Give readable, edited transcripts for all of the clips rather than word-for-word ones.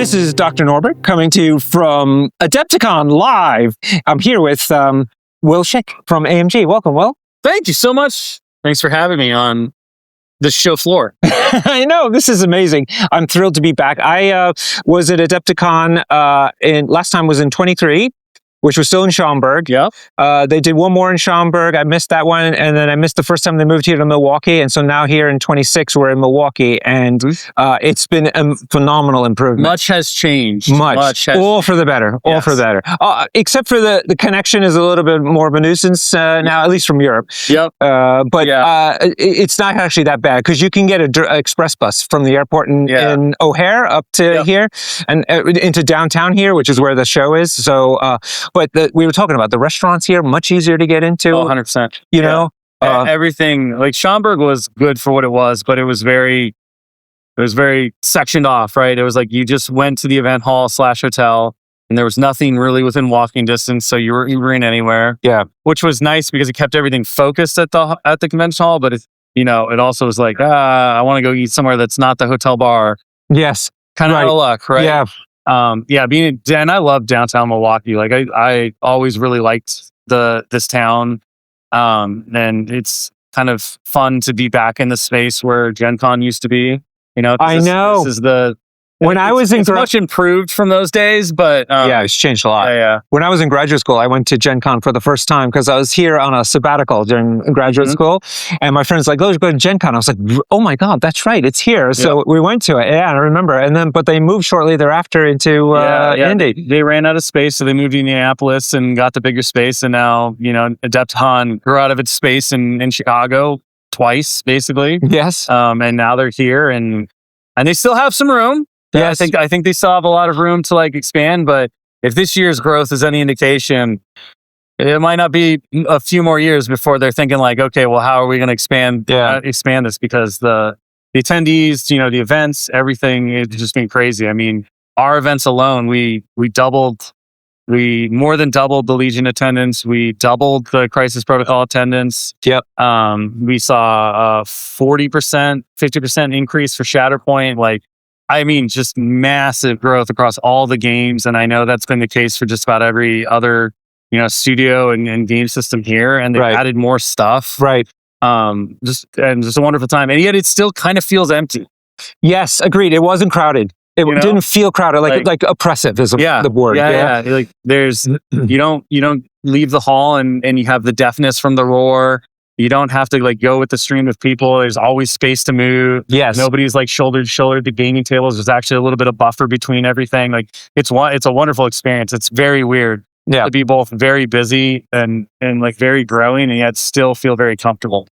This is Dr. Norbert coming to you from Adepticon live. I'm here with Will Shick from AMG. Welcome, Will. Thank you so much. Thanks for having me on the show floor. I know, this is amazing. I'm thrilled to be back. I was at Adepticon, last time was in 23, which was still in Schaumburg. Yep. They did one more in Schaumburg. I missed that one, and then I missed the first time they moved here to Milwaukee, and so now here in 26, we're in Milwaukee, and it's been a phenomenal improvement. Much has changed. All for the better. All for the better. Except for the connection is a little bit more of a nuisance now, at least from Europe. Yep. It's not actually that bad, because you can get an express bus from the airport in O'Hare up to here, and into downtown here, which is where the show is. So, but we were talking about the restaurants here, much easier to get into. 100%. You know? Everything, like Schaumburg was good for what it was, but it was very sectioned off, right? It was like you just went to the event hall / hotel, and there was nothing really within walking distance, so you were in anywhere. Yeah. Which was nice because it kept everything focused at the convention hall, but it also was like, I want to go eat somewhere that's not the hotel bar. Yes. Kind of out of luck, right? Yeah. And I love downtown Milwaukee. Like I always really liked this town. And it's kind of fun to be back in the space where Gen Con used to be. I know. This is it's much improved from those days, but it's changed a lot. Yeah. When I was in graduate school, I went to Gen Con for the first time because I was here on a sabbatical during graduate school, and my friends like, "Oh, go to Gen Con." I was like, "Oh my God, that's right, it's here." So we went to it. Yeah, I remember. And but they moved shortly thereafter into Indy. They ran out of space, so they moved to Indianapolis and got the bigger space. And now, Adepticon grew out of its space in Chicago twice, basically. Yes. And now they're here, and they still have some room. Yes. I think they still have a lot of room to expand, but if this year's growth is any indication, it might not be a few more years before they're thinking okay, well, how are we going to expand this? Because the attendees, the events, everything is just been crazy. I mean, our events alone, we more than doubled the Legion attendance. We doubled the Crisis Protocol attendance. Yep. We saw a 40%, 50% increase for Shatterpoint. Just massive growth across all the games. And I know that's been the case for just about every other, studio and game system here. And they've added more stuff. Right. Just a wonderful time. And yet it still kind of feels empty. Yes, agreed. It wasn't crowded. It didn't feel crowded, like oppressive is the word. Yeah. There's, you don't leave the hall and you have the deafness from the roar. You don't have to go with the stream of people. There's always space to move. Yes. Nobody's shoulder to shoulder at the gaming tables. There's actually a little bit of buffer between everything. It's a wonderful experience. It's very weird to be both very busy and very growing, and yet still feel very comfortable.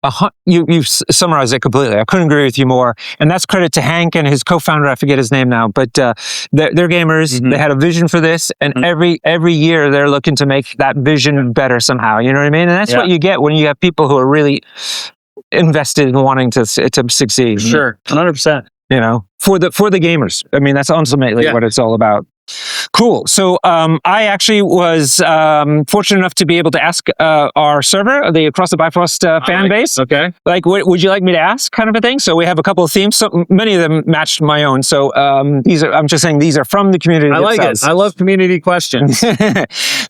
You've summarized it completely. I couldn't agree with you more. And that's credit to Hank and his co-founder. I forget his name now, but they're gamers. Mm-hmm. They had a vision for this, and every year they're looking to make that vision better somehow. You know what I mean? And that's what you get when you have people who are really invested in wanting to succeed. Sure, 100%. For the gamers. I mean, that's ultimately what it's all about. Cool. So I actually was fortunate enough to be able to ask our server, the Across the Bifrost fan base. Okay. What would you like me to ask, kind of a thing? So we have a couple of themes. So many of them matched my own. So I'm just saying these are from the community. I like it. I love community questions.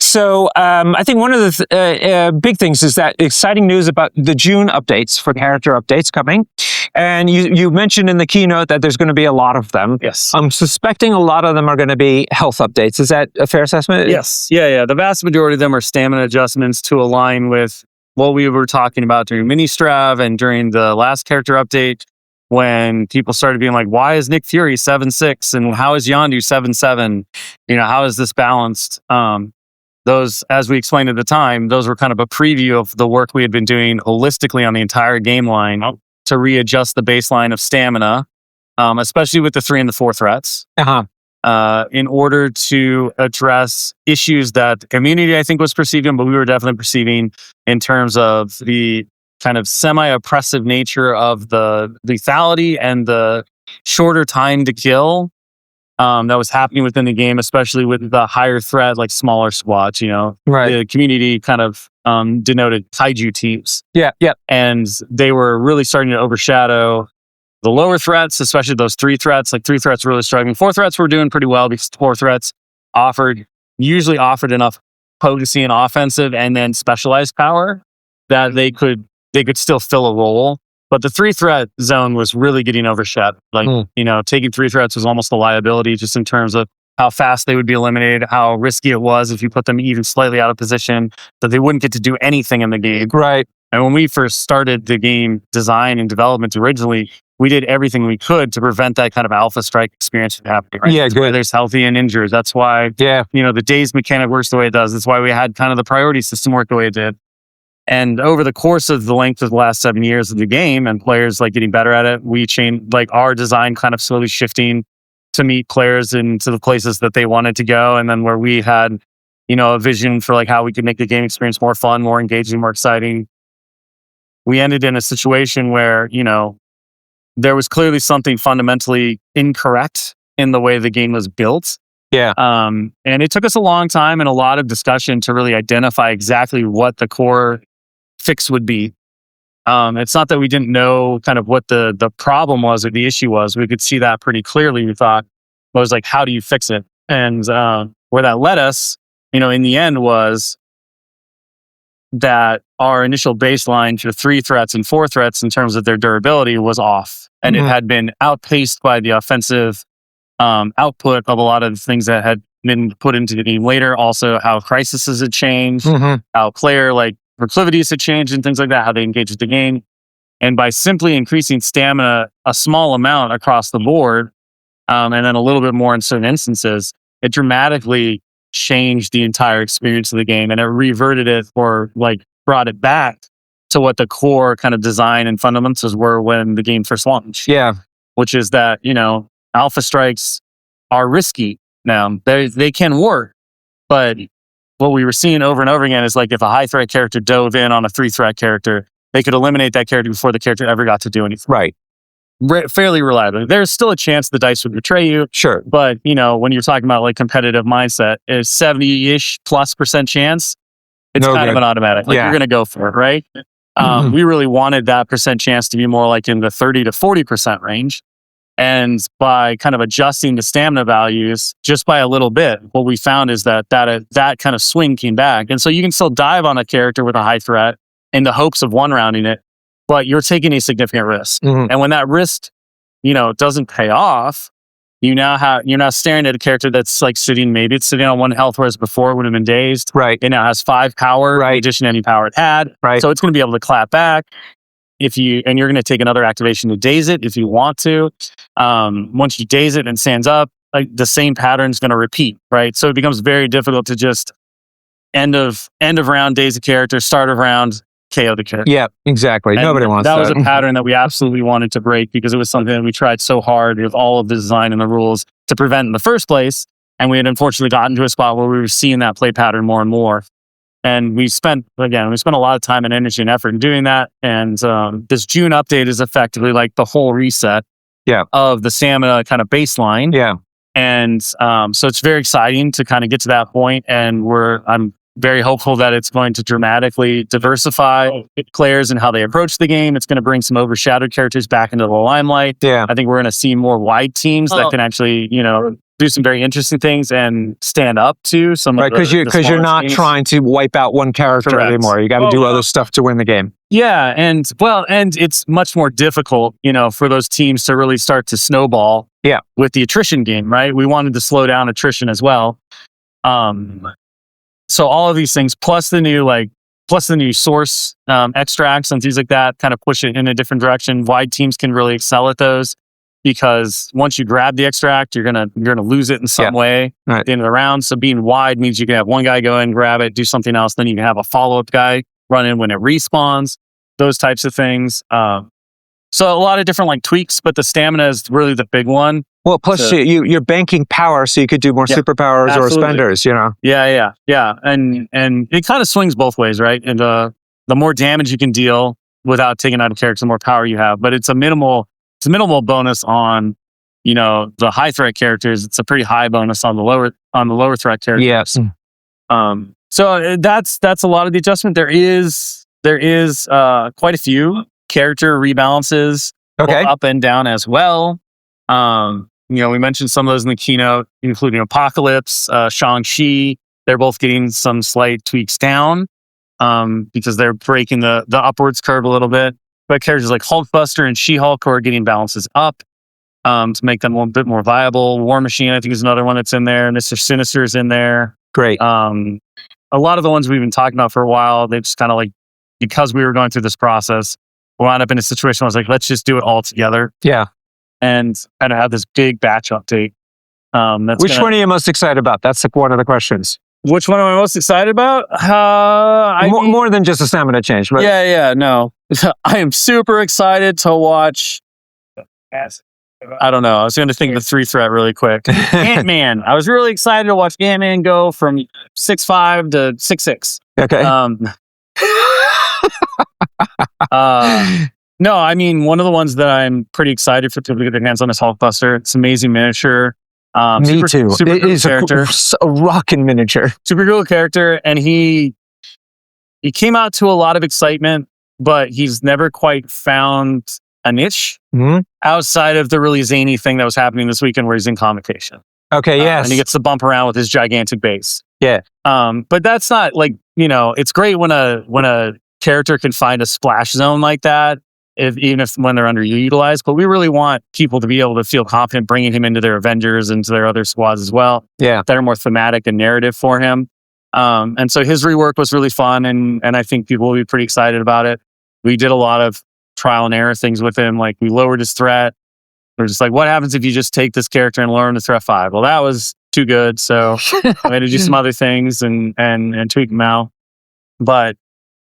So I think one of the big things is that exciting news about the June updates for character updates coming. And you mentioned in the keynote that there's going to be a lot of them. Yes. I'm suspecting a lot of them are going to be health updates. Is that a fair assessment? Yes. Yeah. The vast majority of them are stamina adjustments to align with what we were talking about during Mini-Strav and during the last character update, when people started being like, why is Nick Fury 7.6 and how is Yondu 7.7? How is this balanced? Those, as we explained at the time, those were kind of a preview of the work we had been doing holistically on the entire game line to readjust the baseline of stamina, especially with the 3 and the 4 threats, in order to address issues that the community, I think, was perceiving, but we were definitely perceiving in terms of the kind of semi-oppressive nature of the lethality and the shorter time to kill that was happening within the game, especially with the higher threat, like smaller squads, The community kind of denoted kaiju teams. Yeah. And they were really starting to overshadow the lower threats, especially those 3 threats. Like 3 threats were really struggling. 4 threats were doing pretty well because 4 threats usually offered enough potency and offensive and then specialized power that they could still fill a role. But the 3 threat zone was really getting overshot. Like, taking 3 threats was almost a liability just in terms of how fast they would be eliminated, how risky it was if you put them even slightly out of position, that they wouldn't get to do anything in the game. Right. And when we first started the game design and development originally, we did everything we could to prevent that kind of alpha strike experience from happening. Right? Yeah, That's good. why there's healthy and injured. That's why, the days mechanic works the way it does. That's why we had kind of the priority system work the way it did. And over the course of the length of the last 7 years of the game and players like getting better at it, we changed like our design kind of slowly shifting to meet players into the places that they wanted to go. And then where we had, a vision for like how we could make the game experience more fun, more engaging, more exciting. We ended in a situation where, there was clearly something fundamentally incorrect in the way the game was built. Yeah. And it took us a long time and a lot of discussion to really identify exactly what the core fix would be. It's not that we didn't know kind of what the problem was or the issue was. We could see that pretty clearly. We thought, it was like, how do you fix it? And where that led us, in the end was that our initial baseline for 3 threats and 4 threats in terms of their durability was off. And it had been outpaced by the offensive output of a lot of the things that had been put into the game later. Also, how crises had changed, how player proclivities had changed and things like that, how they engage with the game. And by simply increasing stamina a small amount across the board, and then a little bit more in certain instances, it dramatically changed the entire experience of the game, and it reverted it or brought it back to what the core kind of design and fundamentals were when the game first launched. Yeah. Which is that, alpha strikes are risky now. They can work, but what we were seeing over and over again is if a high threat character dove in on a 3 threat character, they could eliminate that character before the character ever got to do anything. Right. Fairly reliably. There's still a chance the dice would betray you. Sure. But, when you're talking about competitive mindset, is 70-ish plus % chance, it's kind of an automatic. You're going to go for it, right? We really wanted that % chance to be more in the 30 to 40% range. And by kind of adjusting the stamina values just by a little bit, what we found is that kind of swing came back. And so you can still dive on a character with a high threat in the hopes of one-rounding it, but you're taking a significant risk. And when that risk, doesn't pay off, you're now staring at a character that's sitting on 1 health, whereas before it would have been dazed. Right. It now has 5 power, in addition to any power it had. Right. So it's going to be able to clap back. And you're going to take another activation to daze it if you want to. Once you daze it and stands up, the same pattern is going to repeat, right? So it becomes very difficult to just end of round daze a character, start of round KO the character. Yeah, exactly. And nobody wants that. That was a pattern that we absolutely wanted to break because it was something that we tried so hard with all of the design and the rules to prevent in the first place. And we had unfortunately gotten to a spot where we were seeing that play pattern more and more. And we spent a lot of time and energy and effort in doing that. And this June update is effectively the whole reset of the stamina kind of baseline. Yeah. And so it's very exciting to kind of get to that point. And I'm very hopeful that it's going to dramatically diversify players and how they approach the game. It's going to bring some overshadowed characters back into the limelight. Yeah. I think we're going to see more wide teams that can actually, do some very interesting things and stand up to some of the because you're not teams. trying to wipe out one character anymore. You got to do other stuff to win the game. Yeah, and it's much more difficult, for those teams to really start to snowball. Yeah. With the attrition game, right? We wanted to slow down attrition as well. So all of these things, plus the new source extracts and things like that, kind of push it in a different direction. Wide teams can really excel at those. Because once you grab the extract, you're gonna lose it in some way at the end of the round. So being wide means you can have one guy go in, grab it, do something else. Then you can have a follow-up guy run in when it respawns. Those types of things. So a lot of different tweaks, but the stamina is really the big one. Well, plus you're banking power, so you could do more superpowers or spenders. Yeah, and it kind of swings both ways, right? And the more damage you can deal without taking out a character, the more power you have. But it's a minimal bonus on, the high threat characters. It's a pretty high bonus on the lower threat characters. Yes. So that's a lot of the adjustment. There is quite a few character rebalances Okay. up and down as well. We mentioned some of those in the keynote, including Apocalypse, Shang-Chi. They're both getting some slight tweaks down because they're breaking the upwards curve a little bit. But characters like Hulkbuster and She-Hulk are getting balances up to make them a bit more viable. War Machine, I think, is another one that's in there. Mr. Sinister is in there. Great. A lot of the ones we've been talking about for a while, they just kind of because we were going through this process, we wound up in a situation where I was like, let's just do it all together. Yeah. And kind of have this big batch update. Which one are you most excited about? That's one of the questions. Which one am I most excited about? More than just a stamina change. But No. I am super excited to watch. I don't know. I was going to think of the 3-threat really quick. Ant-Man. I was really excited to watch Ant-Man go from 6'5" to 6'6". Okay. No, I mean, one of the ones that I'm pretty excited for people to get their hands on is Hulkbuster. It's an amazing miniature. Me too. Super It cool is character. a rockin' miniature. Super cool character, and he came out to a lot of excitement, but he's never quite found a niche outside of the really zany thing that was happening this weekend where he's in convocation. Okay, yes. And he gets to bump around with his gigantic base. Yeah. But that's not it's great when a character can find a splash zone like that, even when they're underutilized. But we really want people to be able to feel confident bringing him into their Avengers and to their other squads as well. Yeah. That are more thematic and narrative for him. And so his rework was really fun, and I think people will be pretty excited about it. We did a lot of trial and error things with him. Like, we lowered his threat. We're just like, what happens if you just take this character and lower him to threat 5? Well, that was too good. So I had to do some other things and tweak him out. But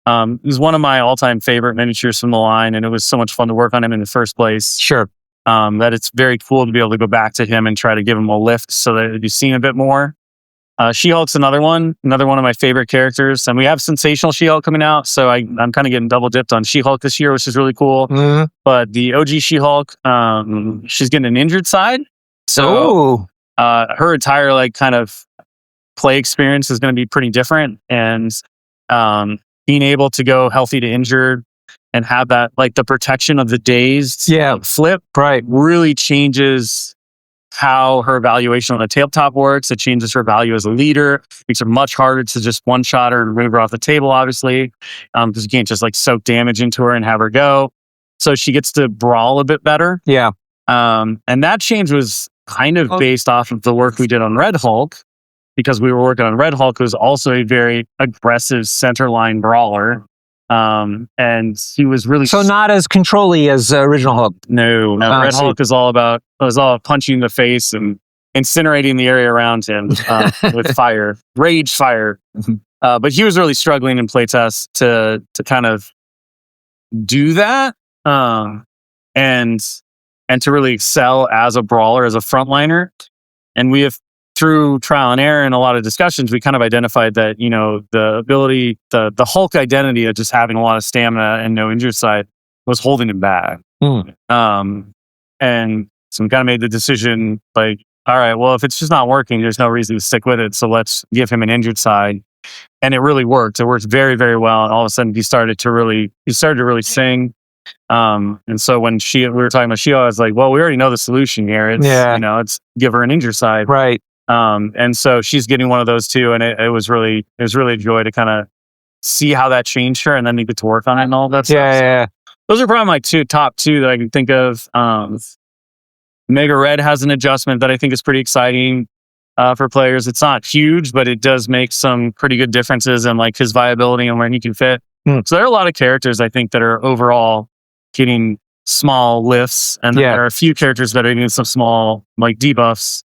it was one of my all-time favorite miniatures from the line, and it was so much fun to work on him in the first place. Sure. That it's very cool to be able to go back to him and try to give him a lift so that you see him a bit more. She-Hulk's another one of my favorite characters, and we have Sensational She-Hulk coming out, so I'm kind of getting double dipped on She-Hulk this year, which is really cool. Mm-hmm. But the OG She-Hulk, she's getting an injured side, so her entire kind of play experience is going to be pretty different, and being able to go healthy to injured and have that the protection of the dazed flip really changes how her evaluation on the tabletop works. It changes her value as a leader. Makes her much harder to just one-shot her and remove her off the table, obviously, because you can't just soak damage into her and have her go. So she gets to brawl a bit better. Yeah. And that change was kind of based off of the work we did on Red Hulk, because we were working on Red Hulk, who was also a very aggressive center line brawler. And he was really not as control-y as original Hulk. No. Red Hulk is all about punching in the face and incinerating the area around him with fire, rage fire. But he was really struggling in playtest to kind of do that, and to really excel as a brawler, as a frontliner. And we have, through trial and error and a lot of discussions, we kind of identified that, the ability, the Hulk identity of just having a lot of stamina and no injured side was holding him back. And so we kind of made the decision, all right, well, if it's just not working, there's no reason to stick with it. So let's give him an injured side. And it really worked. It worked very, very well. And all of a sudden he started to really sing. And so when we were talking about She-Hulk, I was like, well, we already know the solution here. It's, it's give her an injured side. Right. And so she's getting one of those too. And it was really a joy to kind of see how that changed her, and then you get to work on it and all that stuff. Yeah. Those are probably my top two that I can think of. Mega Red has an adjustment that I think is pretty exciting for players. It's not huge, but it does make some pretty good differences in his viability and where he can fit. So there are a lot of characters I think that are overall getting small lifts, and there are a few characters that are getting some small debuffs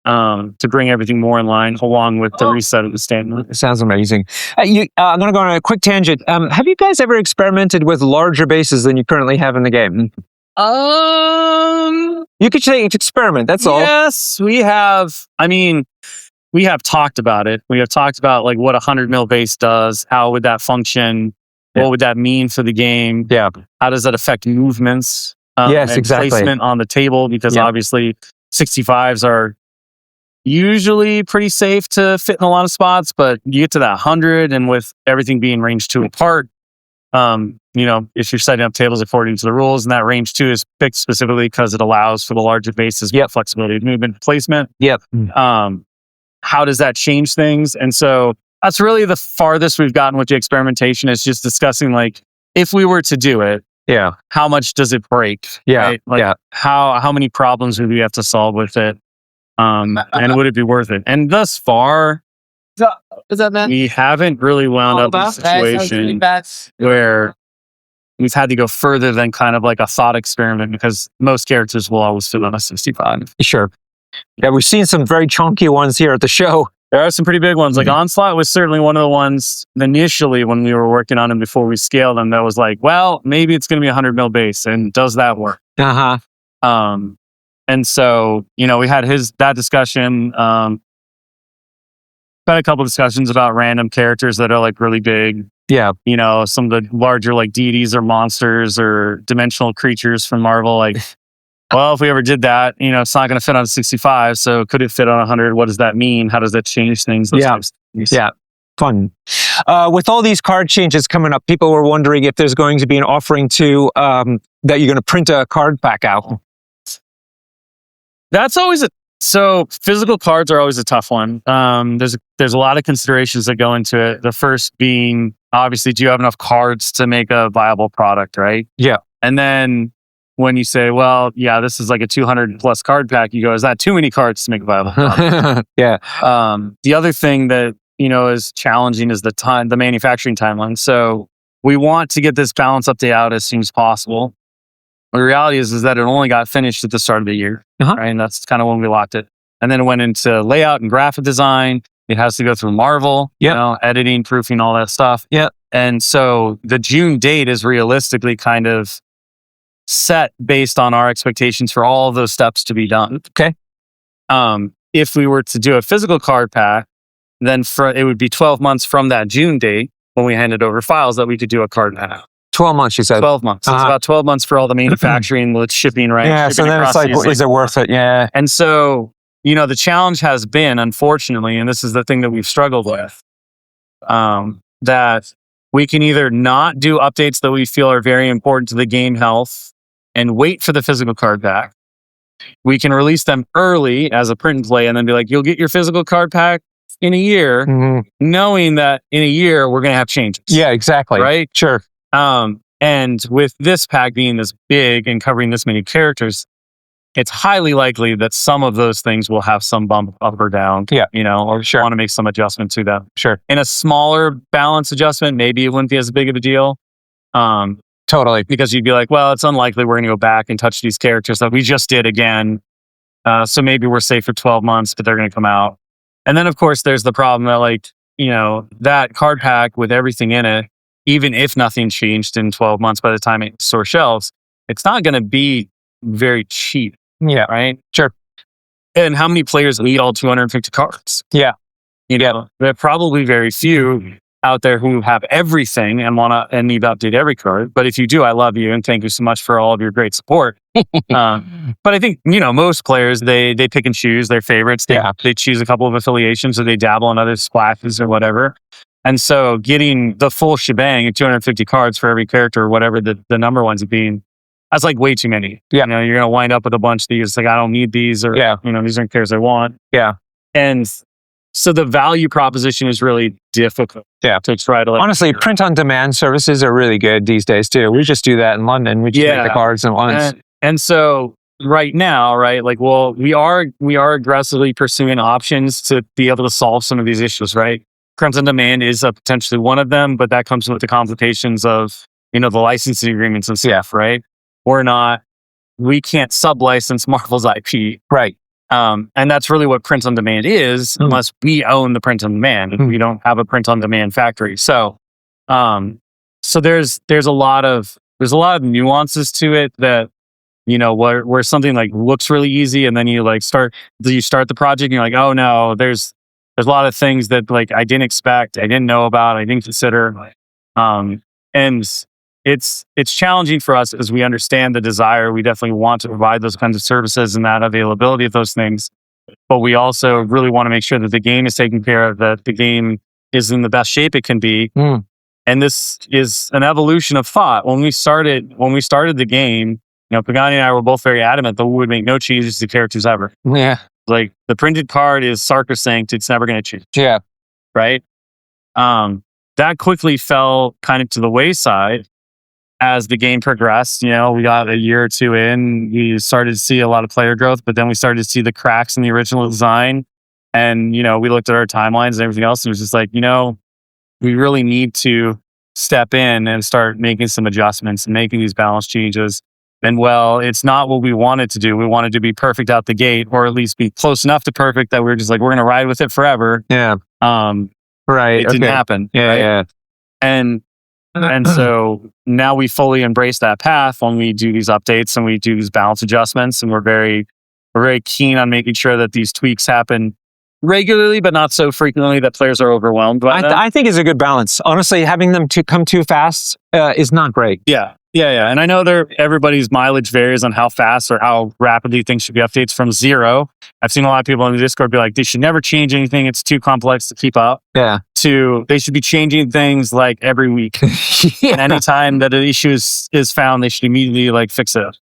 to bring everything more in line, along with the reset of the stamina. It sounds amazing. I'm going to go on a quick tangent. Have you guys ever experimented with larger bases than you currently have in the game? You could say it's experiment. That's all. Yes, we have. I mean, we have talked about it. We have talked about what a 100 mil base does. How would that function? Yeah. What would that mean for the game? Yeah. How does that affect movements? Yes, and exactly. Placement on the table, because obviously 65s are usually pretty safe to fit in a lot of spots, but you get to that 100, and with everything being range 2 apart, if you're setting up tables according to the rules, and that range 2 is picked specifically because it allows for the larger bases, flexibility of movement placement. How does that change things? And so that's really the farthest we've gotten with the experimentation, is just discussing, like, if we were to do it, how much does it break? Right? Like, how many problems would we have to solve with it? And would it be worth it? And thus far, we haven't really wound up in a situation where we've had to go further than kind of like a thought experiment, because most characters will always fit on a 65. Sure. Yeah, we've seen some very chunky ones here at the show. There are some pretty big ones. Like Onslaught was certainly one of the ones initially when we were working on them before we scaled them that was like, well, maybe it's going to be 100 mil base, and does that work? And so, we had that discussion. Had a couple discussions about random characters that are like really big. Some of the larger like deities or monsters or dimensional creatures from Marvel. Like, well, if we ever did that, it's not going to fit on a 65. So could it fit on 100? What does that mean? How does that change things? Fun. With all these card changes coming up, people were wondering if there's going to be an offering to that you're going to print a card pack out. That's always so physical cards are always a tough one. There's a lot of considerations that go into it. The first being, obviously, do you have enough cards to make a viable product, right? And then when you say, well, this is like a 200 plus card pack, you go, is that too many cards to make a viable product? The other thing that, is challenging is the manufacturing timeline. So we want to get this balance update out as soon as possible. The reality is that it only got finished at the start of the year, right? And that's kind of when we locked it. And then it went into layout and graphic design. It has to go through Marvel, editing, proofing, all that stuff. And so the June date is realistically kind of set based on our expectations for all of those steps to be done. If we were to do a physical card pack, then it would be 12 months from that June date when we handed over files that we could do a card pack. 12 months, you said? 12 months. It's about 12 months for all the manufacturing, with shipping, right? Yeah, shipping so then it's like, is it worth it? Yeah. And so, the challenge has been, unfortunately, and this is the thing that we've struggled with, that we can either not do updates that we feel are very important to the game health and wait for the physical card pack. We can release them early as a print and play and then be like, you'll get your physical card pack in a year, knowing that in a year we're going to have changes. Yeah, exactly. Right? Sure. And with this pack being this big and covering this many characters, it's highly likely that some of those things will have some bump up or down. Or want to make some adjustment to them. In a smaller balance adjustment, maybe it wouldn't be as big of a deal. Totally. Because you'd be like, well, it's unlikely we're going to go back and touch these characters that we just did again. So maybe we're safe for 12 months, but they're going to come out. And then, of course, there's the problem that, that card pack with everything in it, even if nothing changed in 12 months by the time it hits shelves, it's not going to be very cheap. Yeah. Right? Sure. And how many players need all 250 cards? Yeah. There are probably very few out there who have everything and need to update every card. But if you do, I love you and thank you so much for all of your great support. But I think, most players, they pick and choose their favorites. They choose a couple of affiliations, or they dabble in other splashes or whatever. And so getting the full shebang of 250 cards for every character or whatever the number ones being, that's like way too many. You're going to wind up with a bunch of these, like, I don't need these, or, these aren't characters I want. And so the value proposition is really difficult to try to... Honestly, print-on-demand services are really good these days, too. We just do that in London. We just make the cards at once. And so right now, right, we are aggressively pursuing options to be able to solve some of these issues, right? Print-on-demand is potentially one of them, but that comes with the complications of, the licensing agreements and stuff, right? We can't sub-license Marvel's IP. Right. And that's really what print on demand is, unless we own the print on demand. We don't have a print on demand factory. So, there's a lot of nuances to it that, where something like looks really easy, and then you start the project and you're like, oh no, there's a lot of things that I didn't expect, I didn't know about, I didn't consider. And it's challenging for us as we understand the desire. We definitely want to provide those kinds of services and that availability of those things. But we also really want to make sure that the game is taken care of, that the game is in the best shape it can be. And this is an evolution of thought. When we started the game, Pagani and I were both very adamant that we would make no changes to characters ever. Yeah. Like the printed card is sacrosanct; it's never going to change. Yeah. Right. That quickly fell kind of to the wayside as the game progressed. We got a year or two in, we started to see a lot of player growth, but then we started to see the cracks in the original design. And, we looked at our timelines and everything else, and it was just like, we really need to step in and start making some adjustments and making these balance changes. And it's not what we wanted to do. We wanted to be perfect out the gate, or at least be close enough to perfect that we were just like, we're going to ride with it forever. Yeah. Right. It didn't happen. Yeah. Right? Yeah. And so now we fully embrace that path when we do these updates and we do these balance adjustments, and we're very keen on making sure that these tweaks happen regularly, but not so frequently that players are overwhelmed by them. I think it's a good balance. Honestly, having them to come too fast is not great. Yeah. And I know everybody's mileage varies on how fast or how rapidly things should be updates from 0. I've seen a lot of people in the Discord be like, they should never change anything. It's too complex to keep up. Yeah. To they should be changing things like every week. Yeah. And anytime that an issue is found, they should immediately fix it.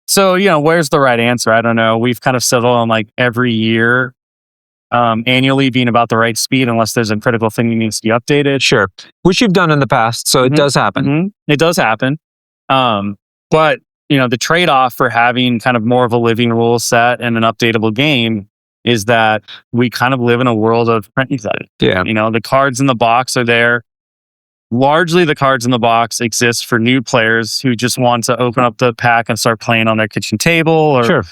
So, where's the right answer? I don't know. We've kind of settled on every year, annually being about the right speed, unless there's a critical thing that needs to be updated. Sure. Which you've done in the past. So it does happen. Mm-hmm. It does happen. But, the trade-off for having kind of more of a living rule set and an updatable game is that we kind of live in a world of printing. Yeah. The cards in the box are there. Largely, the cards in the box exist for new players who just want to open up the pack and start playing on their kitchen table, or, Sure.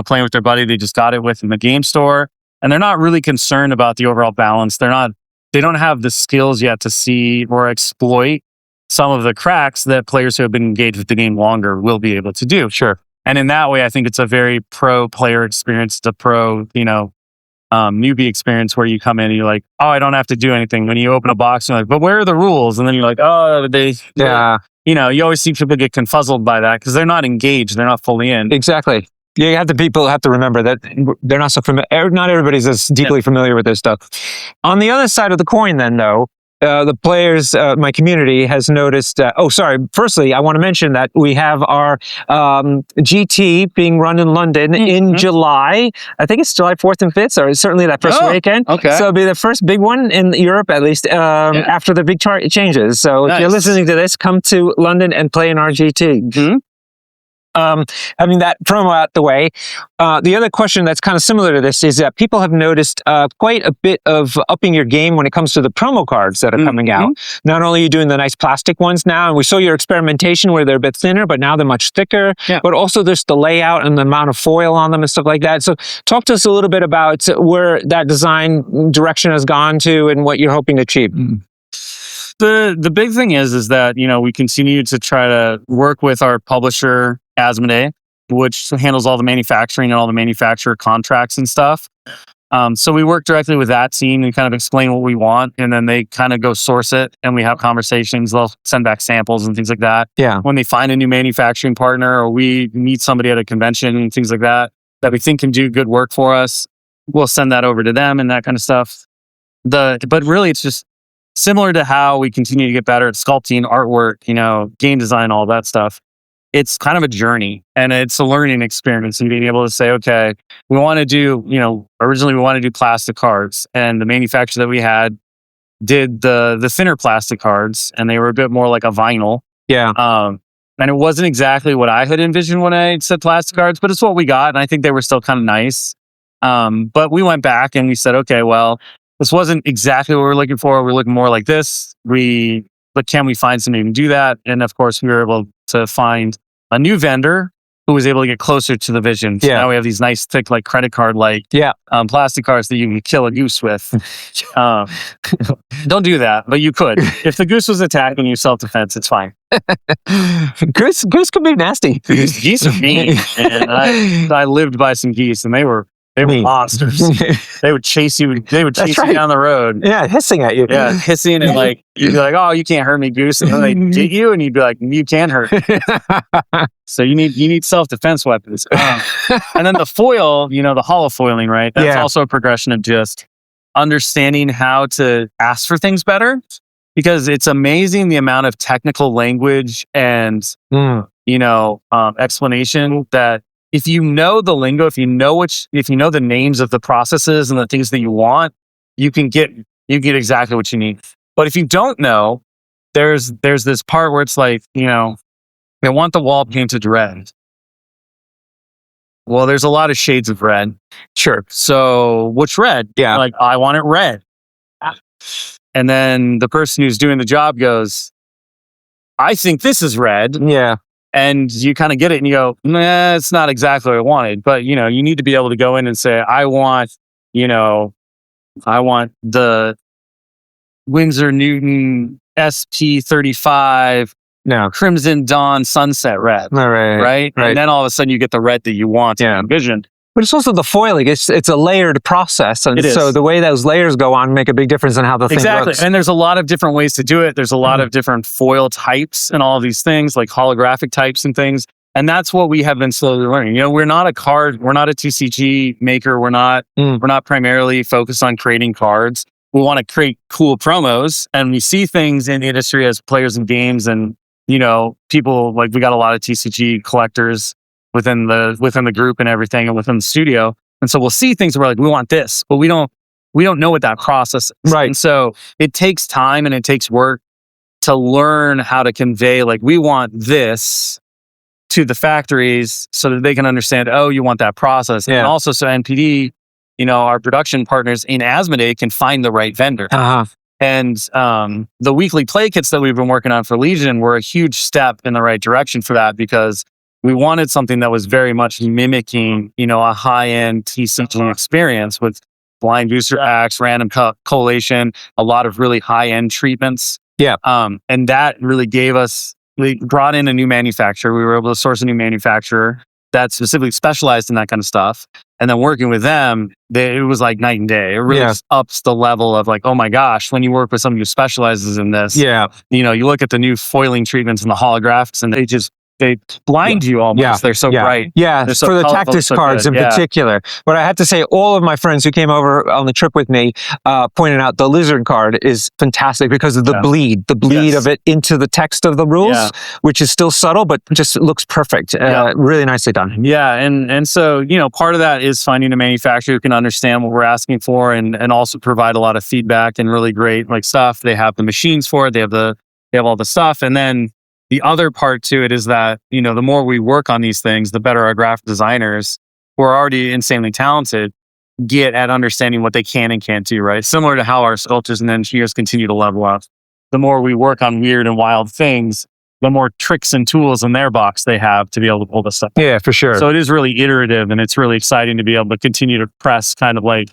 Playing with their buddy they just got it with in the game store. And they're not really concerned about the overall balance. They don't have the skills yet to see or exploit some of the cracks that players who have been engaged with the game longer will be able to do. Sure. And in that way, I think it's a very pro player experience. It's a pro, newbie experience where you come in and you're like, oh, I don't have to do anything. When you open a box, you're like, but where are the rules? And then you're like, oh, yeah. You always see people get confuzzled by that because they're not engaged. They're not fully in. Exactly. People have to remember that they're not so familiar. Not everybody's as deeply familiar with this stuff. On the other side of the coin, then, though, the players, my community has noticed. Firstly, I want to mention that we have our GT being run in London in July. I think it's July 4th and 5th, or certainly that first weekend. Okay. So it'll be the first big one in Europe, at least, after the big changes. So if you're listening to this, come to London and play in our GT. Mm-hmm. Having that promo out the way, the other question that's kind of similar to this is that people have noticed quite a bit of upping your game when it comes to the promo cards that are coming out. Not only are you doing the nice plastic ones now, and we saw your experimentation where they're a bit thinner, but now they're much thicker, but also there's the layout and the amount of foil on them and stuff like that. So talk to us a little bit about where that design direction has gone to and what you're hoping to achieve. The big thing is that, we continue to try to work with our publisher, Asmodee, which handles all the manufacturing and all the manufacturer contracts and stuff. So we work directly with that team and kind of explain what we want, and then they kind of go source it, and we have conversations. They'll send back samples and things like that. Yeah. When they find a new manufacturing partner, or we meet somebody at a convention and things like that we think can do good work for us, we'll send that over to them and that kind of stuff. But really, it's just similar to how we continue to get better at sculpting, artwork, game design, all that stuff. It's kind of a journey, and it's a learning experience, and being able to say, okay, we want to do, originally we want to do plastic cards, and the manufacturer that we had did the thinner plastic cards, and they were a bit more like a vinyl. Yeah. And it wasn't exactly what I had envisioned when I said plastic cards, but it's what we got, and I think they were still kind of nice. But we went back and we said, okay, well, this wasn't exactly what we were looking for. We're looking more like this. But can we find somebody who can do that? And of course, we were able to find a new vendor who was able to get closer to the vision. So now we have these nice, thick, credit card, plastic cards that you can kill a goose with. Don't do that, but you could. If the goose was attacking you, self-defense, it's fine. Goose could be nasty. Geese are mean. And I lived by some geese, and they were monsters. They would chase you. They would chase you down the road. Yeah, hissing at you. Yeah, hissing, and you'd be like, "Oh, you can't hurt me, goose." And then they'd get you, and you'd be like, "You can hurt me." So you need self-defense weapons. And then the foil, the hollow foiling, right? That's also a progression of just understanding how to ask for things better. because it's amazing the amount of technical language and explanation that if you know the lingo, if you know the names of the processes and the things that you want, you get exactly what you need. But if you don't know, there's this part where it's like, they want the wall painted red. Well, there's a lot of shades of red. Sure. So which red? Yeah. Like, I want it red. And then the person who's doing the job goes, I think this is red. Yeah. And you kind of get it and you go, nah, it's not exactly what I wanted. But, you need to be able to go in and say, I want the Winsor Newton SP35 Crimson Dawn Sunset Red. Right? And then all of a sudden you get the red that you want to envision. But it's also the foiling. It's a layered process. And so the way those layers go on make a big difference in how the thing looks. And there's a lot of different ways to do it. There's a lot of different foil types and all of these things, like holographic types and things. And that's what we have been slowly learning. We're not a TCG maker. We're not primarily focused on creating cards. We want to create cool promos, and we see things in the industry as players in games, and people, like, we got a lot of TCG collectors within the group and everything, and within the studio. And so we'll see things where, like, we want this, but we don't know what that process is. Right. And so it takes time and it takes work to learn how to convey, like, we want this to the factories so that they can understand, oh, you want that process. And also so NPD, our production partners in Asmodee can find the right vendor. And the weekly play kits that we've been working on for Legion were a huge step in the right direction for that, because we wanted something that was very much mimicking, a high-end TCG experience with blind booster packs, random collation, a lot of really high-end treatments. Yeah. And that really we brought in a new manufacturer. We were able to source a new manufacturer that specifically specialized in that kind of stuff. And then working with them, it was like night and day. It really ups the level of, like, oh my gosh, when you work with somebody who specializes in this, you look at the new foiling treatments and the holographics, and they blind you almost. Yeah. They're so bright. Yeah, so for the Tactics cards in particular. But I have to say, all of my friends who came over on the trip with me pointed out the Lizard card is fantastic because of the bleed of it into the text of the rules, which is still subtle, but just looks perfect. Really nicely done. Yeah, and so, part of that is finding a manufacturer who can understand what we're asking for and also provide a lot of feedback and really great, like, stuff. They have the machines for it. They have all the stuff. And then the other part to it is that, the more we work on these things, the better our graphic designers, who are already insanely talented, get at understanding what they can and can't do, right? Similar to how our sculptors and engineers continue to level up. The more we work on weird and wild things, the more tricks and tools in their box they have to be able to pull this stuff. Yeah, for sure. So it is really iterative, and it's really exciting to be able to continue to press kind of like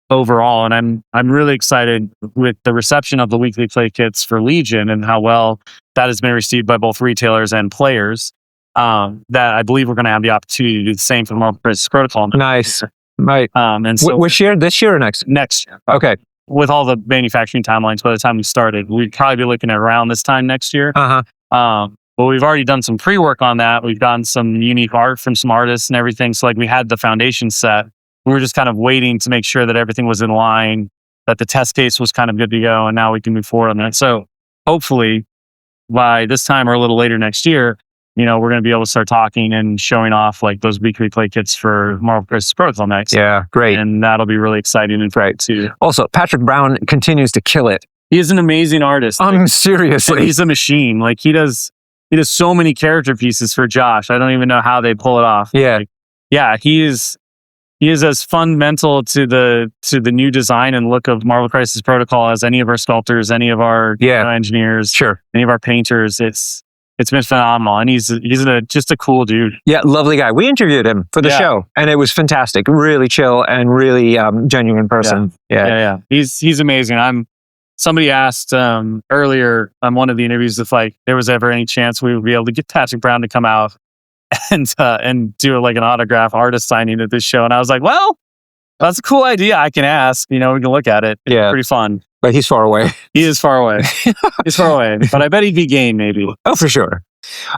overall. And I'm really excited with the reception of the weekly play kits for Legion and how well that has been received by both retailers and players. That I believe we're going to have the opportunity to do the same for the Marvel Crisis Protocol. Nice. Right. And so which year? This year or next? Next year. Okay. With all the manufacturing timelines, by the time we started, we'd probably be looking at around this time next year. But we've already done some pre-work on that. We've gotten some unique art from some artists and everything. So, like, we had the foundation set. We were just kind of waiting to make sure that everything was in line, that the test case was kind of good to go, and now we can move forward on that. So hopefully by this time or a little later next year, we're going to be able to start talking and showing off, like, those weekly play kits for Marvel Crisis Protocol next. Yeah, great. And that'll be really exciting and great too. Also, Patrick Brown continues to kill it. He is an amazing artist. Seriously. He's a machine. Like, he does so many character pieces for Josh. I don't even know how they pull it off. Yeah. He is as fundamental to the new design and look of Marvel Crisis Protocol as any of our sculptors, any of our engineers, any of our painters. It's been phenomenal, and he's just a cool dude. Yeah, lovely guy. We interviewed him for the show, and it was fantastic. Really chill and really genuine person. Yeah. He's amazing. Somebody asked earlier on one of the interviews if, like, there was ever any chance we would be able to get Patrick Brown to come out and do, like, an autograph artist signing at this show. And I was like, well, that's a cool idea. I can ask, we can look at it. It's pretty fun. But he's far away. He is far away. He's far away. But I bet he'd be game, maybe. Oh, for sure.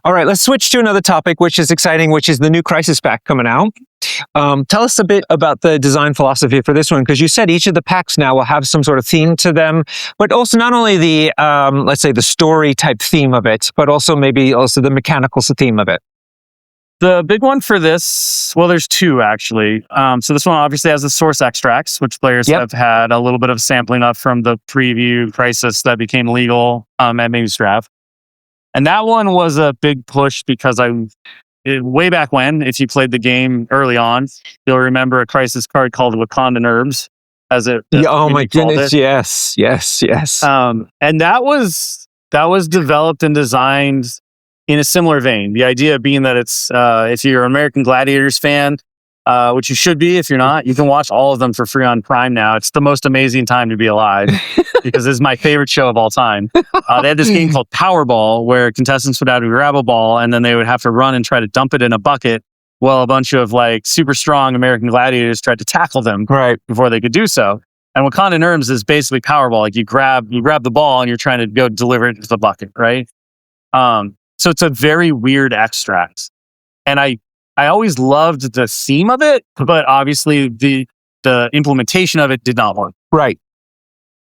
All right, let's switch to another topic, which is exciting, which is the new Crisis Pack coming out. Tell us a bit about the design philosophy for this one, because you said each of the packs now will have some sort of theme to them, but also not only the, let's say, the story type theme of it, but also maybe also the mechanical theme of it. The big one for this, well, there's two actually. So this one obviously has the source extracts, which players have had a little bit of sampling of from the preview Crisis that became legal at Mainstrav. And that one was a big push because way back when, if you played the game early on, you'll remember a Crisis card called Wakandan Herbs. Oh my goodness! Yes. And that was developed and designed in a similar vein. The idea being that it's if you're an American Gladiators fan, which you should be. If you're not, you can watch all of them for free on Prime now. It's the most amazing time to be alive because it's my favorite show of all time. They had this game called Powerball where contestants would have to grab a ball and then they would have to run and try to dump it in a bucket while a bunch of like super strong American Gladiators tried to tackle them before they could do so. And Wakandan Herbs is basically Powerball. Like you grab the ball and you're trying to go deliver it to the bucket, right? So it's a very weird extract. And I always loved the theme of it, but obviously the implementation of it did not work. Right.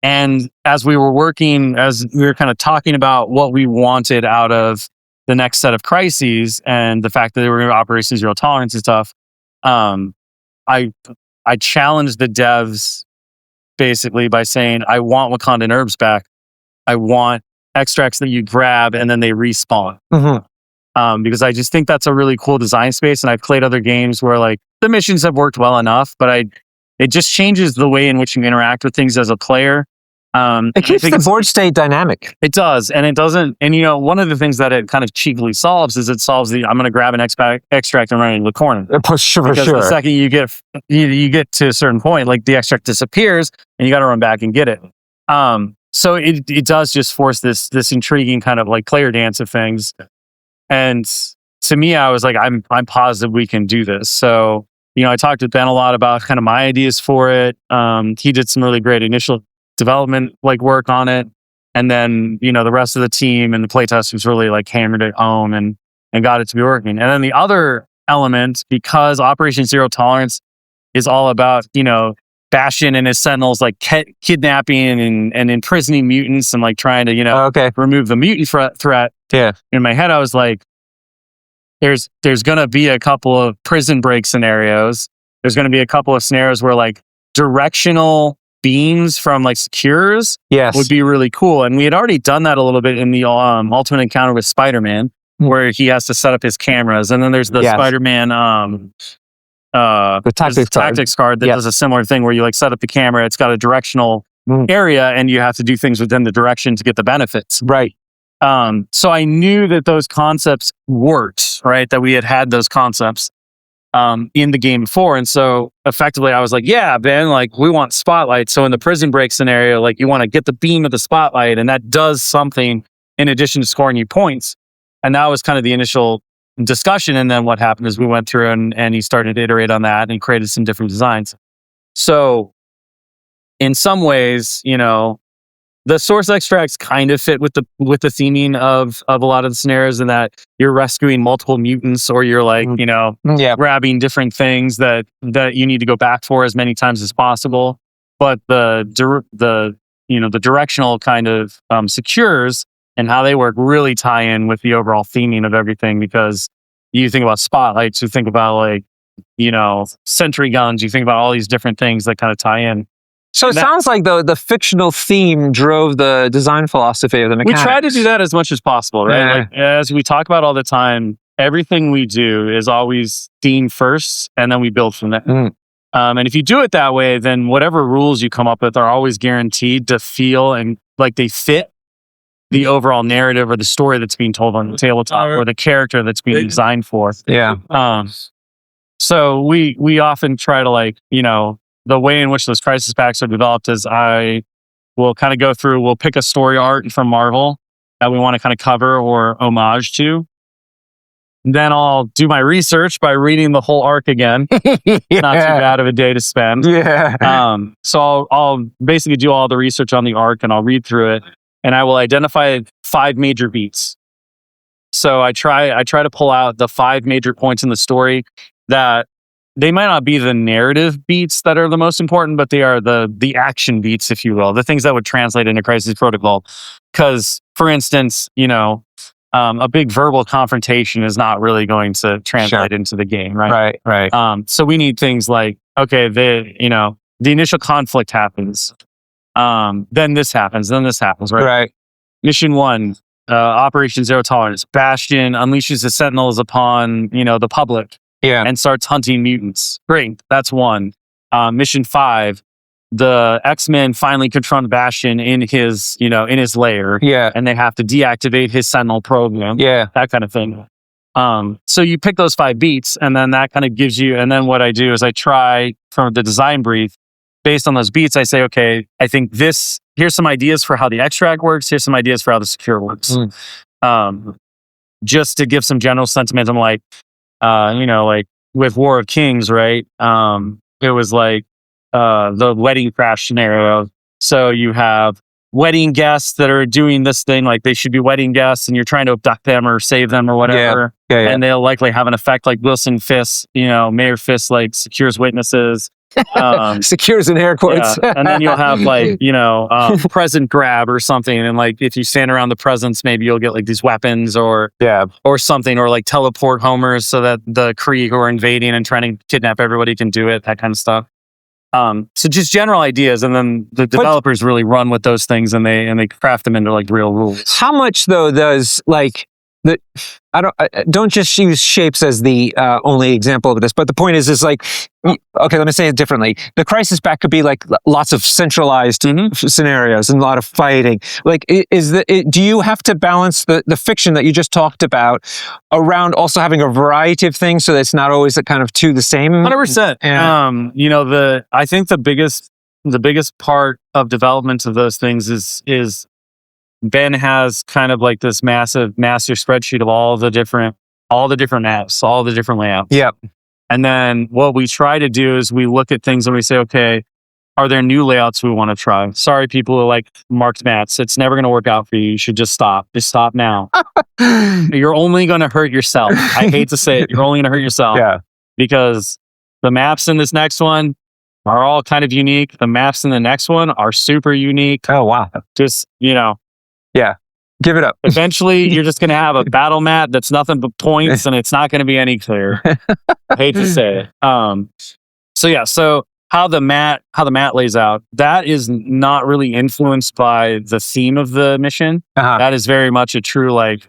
And as we were kind of talking about what we wanted out of the next set of crises and the fact that they were Operation Zero Tolerance and stuff, I challenged the devs basically by saying, I want Wakandan Herbs back. I want extracts that you grab and then they respawn. Because I just think that's a really cool design space. And I've played other games where like the missions have worked well enough, but it just changes the way in which you interact with things as a player. It keeps the board state dynamic. It does. And it doesn't. And one of the things that it kind of cheekily solves is it solves I'm going to grab an extract and run into the corner. For sure. The second you get to a certain point, like the extract disappears and you got to run back and get it. So it does just force this intriguing kind of like player dance of things. And to me, I was like, I'm positive we can do this. So, I talked to Ben a lot about kind of my ideas for it. He did some really great initial development like work on it. And then, the rest of the team and the playtesters really like hammered it home and got it to be working. And then the other element, because Operation Zero Tolerance is all about, Bastion and his Sentinels like kidnapping and imprisoning mutants and like trying to, remove the mutant threat. Yeah. In my head, I was like, there's going to be a couple of prison break scenarios. There's going to be a couple of scenarios where like directional beams from like secures would be really cool. And we had already done that a little bit in the Ultimate Encounter with Spider-Man, where he has to set up his cameras. And then there's the Spider-Man the tactics card that does a similar thing where you like set up the camera. It's got a directional area and you have to do things within the direction to get the benefits. Right. So I knew that those concepts worked, right? That we had those concepts in the game before. And so effectively I was like, yeah, Ben, like we want spotlight. So in the prison break scenario, like you want to get the beam of the spotlight and that does something in addition to scoring you points. And that was kind of the initial discussion. And then what happened is we went through and he started to iterate on that and created some different designs. So in some ways, the source extracts kind of fit with the theming of a lot of the scenarios in that you're rescuing multiple mutants or you're like, grabbing different things that you need to go back for as many times as possible. But the directional kind of secures and how they work really tie in with the overall theming of everything, because you think about spotlights, you think about like, sentry guns, you think about all these different things that kind of tie in. So it sounds like the fictional theme drove the design philosophy of the mechanics. We try to do that as much as possible, right? Yeah. Like, as we talk about all the time, everything we do is always theme first, and then we build from there. And if you do it that way, then whatever rules you come up with are always guaranteed to feel and like they fit the overall narrative or the story that's being told on the tabletop or the character that's being designed for. Yeah. So we often try to like, the way in which those crisis packs are developed is I will kind of go through, we'll pick a story arc from Marvel that we want to kind of cover or homage to. Then I'll do my research by reading the whole arc again. Not too bad of a day to spend. Yeah. So I'll basically do all the research on the arc and I'll read through it and I will identify 5 major beats. So I try to pull out the 5 major points in the story that they might not be the narrative beats that are the most important, but they are the action beats, if you will, the things that would translate into Crisis Protocol. Because, for instance, a big verbal confrontation is not really going to translate into the game, right? Right. So we need things like, okay, the initial conflict happens, then this happens, right? Right. Mission 1, Operation Zero Tolerance. Bastion unleashes the Sentinels upon the public. Yeah. And starts hunting mutants. Great, that's 1. Mission 5, the X-Men finally confront Bastion in his lair. Yeah. And they have to deactivate his Sentinel program. Yeah. That kind of thing. So you pick those 5 beats, and then that kind of gives you. And then what I do is I try from the design brief, based on those beats, I say, okay, I think here's some ideas for how the extract works. Here's some ideas for how the secure works. Just to give some general sentiment. I'm like, like with War of Kings, right? It was like the wedding crash scenario. So you have wedding guests that are doing this thing, like they should be wedding guests, and you're trying to abduct them or save them or whatever. Yeah. And they'll likely have an effect like Wilson Fisk, Mayor Fisk like secures witnesses. Secures in air quotes. Yeah. And then you'll have like, present grab or something. And like, if you stand around the presents, maybe you'll get like these weapons or something, or like teleport homers so that the Kree who are invading and trying to kidnap everybody can do it, that kind of stuff. So just general ideas. And then the developers really run with those things and they craft them into like real rules. How much though does like, I don't just use shapes as the only example of this, but the point is like, okay, let me say it differently. The crisis back could be like lots of centralized scenarios and a lot of fighting. Like, do you have to balance the fiction that you just talked about around also having a variety of things so that it's not always kind of the same? 100%. I think the biggest part of development of those things is Ben has kind of like this massive master spreadsheet of all the different apps, all the different layouts. Yeah. And then what we try to do is we look at things and we say, okay, are there new layouts we want to try? Sorry, people who like marked mats. It's never going to work out for you. You should just stop. Just stop now. You're only going to hurt yourself. I hate to say it. You're only going to hurt yourself. Yeah. Because the maps in this next one are all kind of unique. The maps in the next one are super unique. Oh, wow. Just, Yeah. Give it up. Eventually, you're just going to have a battle mat that's nothing but points, and it's not going to be any clearer. I hate to say it. So how the mat lays out, that is not really influenced by the theme of the mission. That is very much a true, like,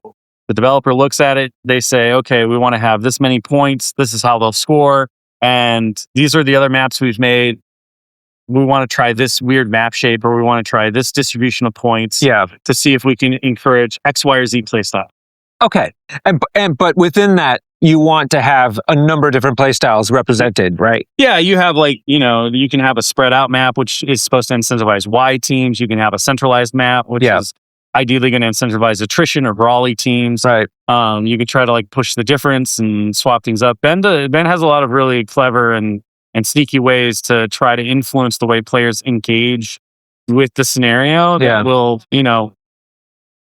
the developer looks at it, they say, okay, we want to have this many points, this is how they'll score, and these are the other maps we've made. We want to try this weird map shape, or we want to try this distribution of points to see if we can encourage X, Y, or Z playstyle. Okay. But within that, you want to have a number of different playstyles represented, right? Yeah, you have like, you can have a spread out map, which is supposed to incentivize Y teams. You can have a centralized map, which is ideally going to incentivize attrition or brawly teams. Right. You can try to like push the difference and swap things up. Ben has a lot of really clever and sneaky ways to try to influence the way players engage with the scenario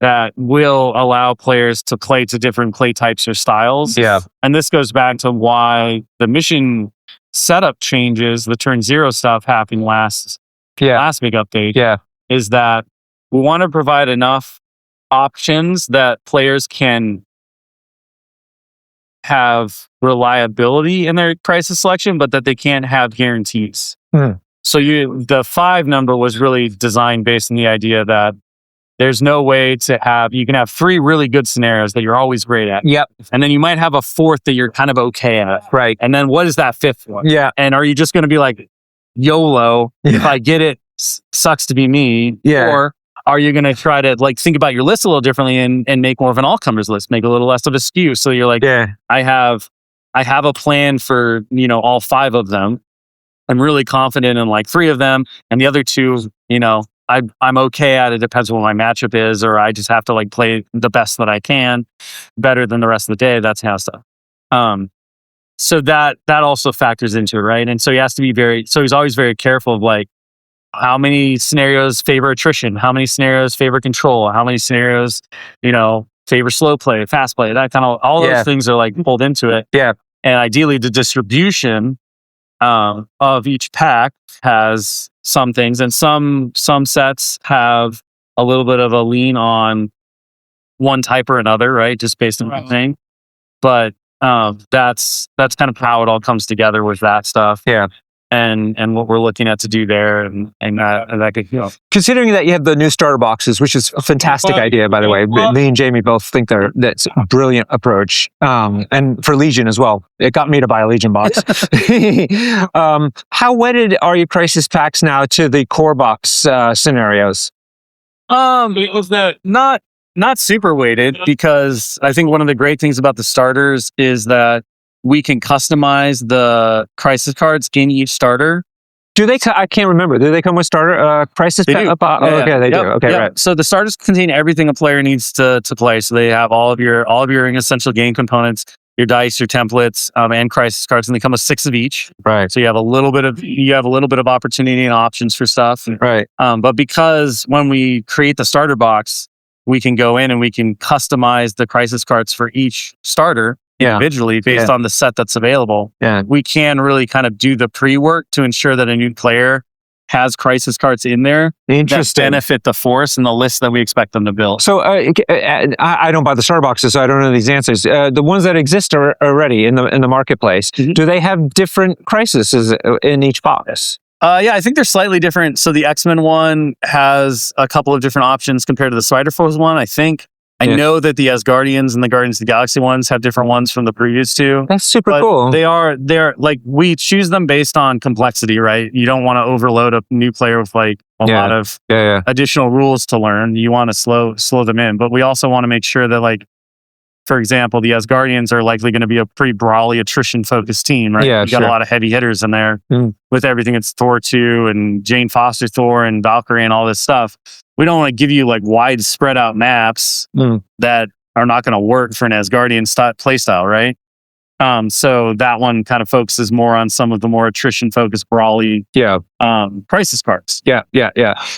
that will allow players to play to different play types or styles. Yeah. And this goes back to why the mission setup changes, the turn 0 stuff happened last big update. Yeah. Is that we want to provide enough options that players can have reliability in their crisis selection, but that they can't have guarantees. So the 5 number was really designed based on the idea that there's no way you can have 3 really good scenarios that you're always great at. Yep. And then you might have a 4th that you're kind of okay at. Right. And then what is that 5th one? Yeah. And are you just going to be like, YOLO, if I get it, sucks to be me? Yeah. Or are you going to try to like think about your list a little differently and make more of an all-comers list, make a little less of a skew? So you're like, I have a plan for, all 5 of them. I'm really confident in like 3 of them, and the other 2, I'm okay at it. Depends on what my matchup is, or I just have to like play the best that I can, better than the rest of the day. That's how stuff. So that also factors into it, right? And so he has to be he's always very careful of like, how many scenarios favor attrition? How many scenarios favor control? How many scenarios, favor slow play, fast play, that kind of, all those things are like pulled into it. Yeah. And ideally the distribution of each pack has some things, and some sets have a little bit of a lean on one type or another, right? Just based on the thing. But that's kind of how it all comes together with that stuff. Yeah. And what we're looking at to do there, and that could, Considering that you have the new starter boxes, which is a fantastic idea, by the way. Me and Jamie both think that's a brilliant approach. And for Legion as well. It got me to buy a Legion box. How wedded are your crisis packs now to the core box scenarios? It was not super weighted, because I think one of the great things about the starters is that we can customize the crisis cards in each starter. Do they? I can't remember. Do they come with starter crisis? They do. Okay, they do. Okay, right. So the starters contain everything a player needs to play. So they have all of your essential game components, your dice, your templates, and crisis cards, and they come with 6 of each. Right. So you have a little bit of opportunity and options for stuff. Right. But because when we create the starter box, we can go in and we can customize the crisis cards for each starter individually based on the set that's available. Yeah. We can really kind of do the pre-work to ensure that a new player has crisis cards in there that benefit the force and the list that we expect them to build. So I don't buy the starter boxes, so I don't know these answers. The ones that exist are already in the marketplace. Mm-hmm. Do they have different crises in each box? Yeah, I think they're slightly different. So the X-Men one has a couple of different options compared to the Spider Force one, I think. I know that the Asgardians and the Guardians of the Galaxy ones have different ones from the previous two. That's super cool. They're like, we choose them based on complexity, right? You don't want to overload a new player with like a lot of additional rules to learn. You want to slow them in. But we also want to make sure that, like, for example, the Asgardians are likely going to be a pretty brawly, attrition-focused team, right? You got a lot of heavy hitters in there with everything. It's Thor 2 and Jane Foster Thor and Valkyrie and all this stuff. We don't want to give you like wide spread out maps that are not going to work for an Asgardian playstyle, right? So that one kind of focuses more on some of the more attrition-focused, brawly crisis cards. Yeah.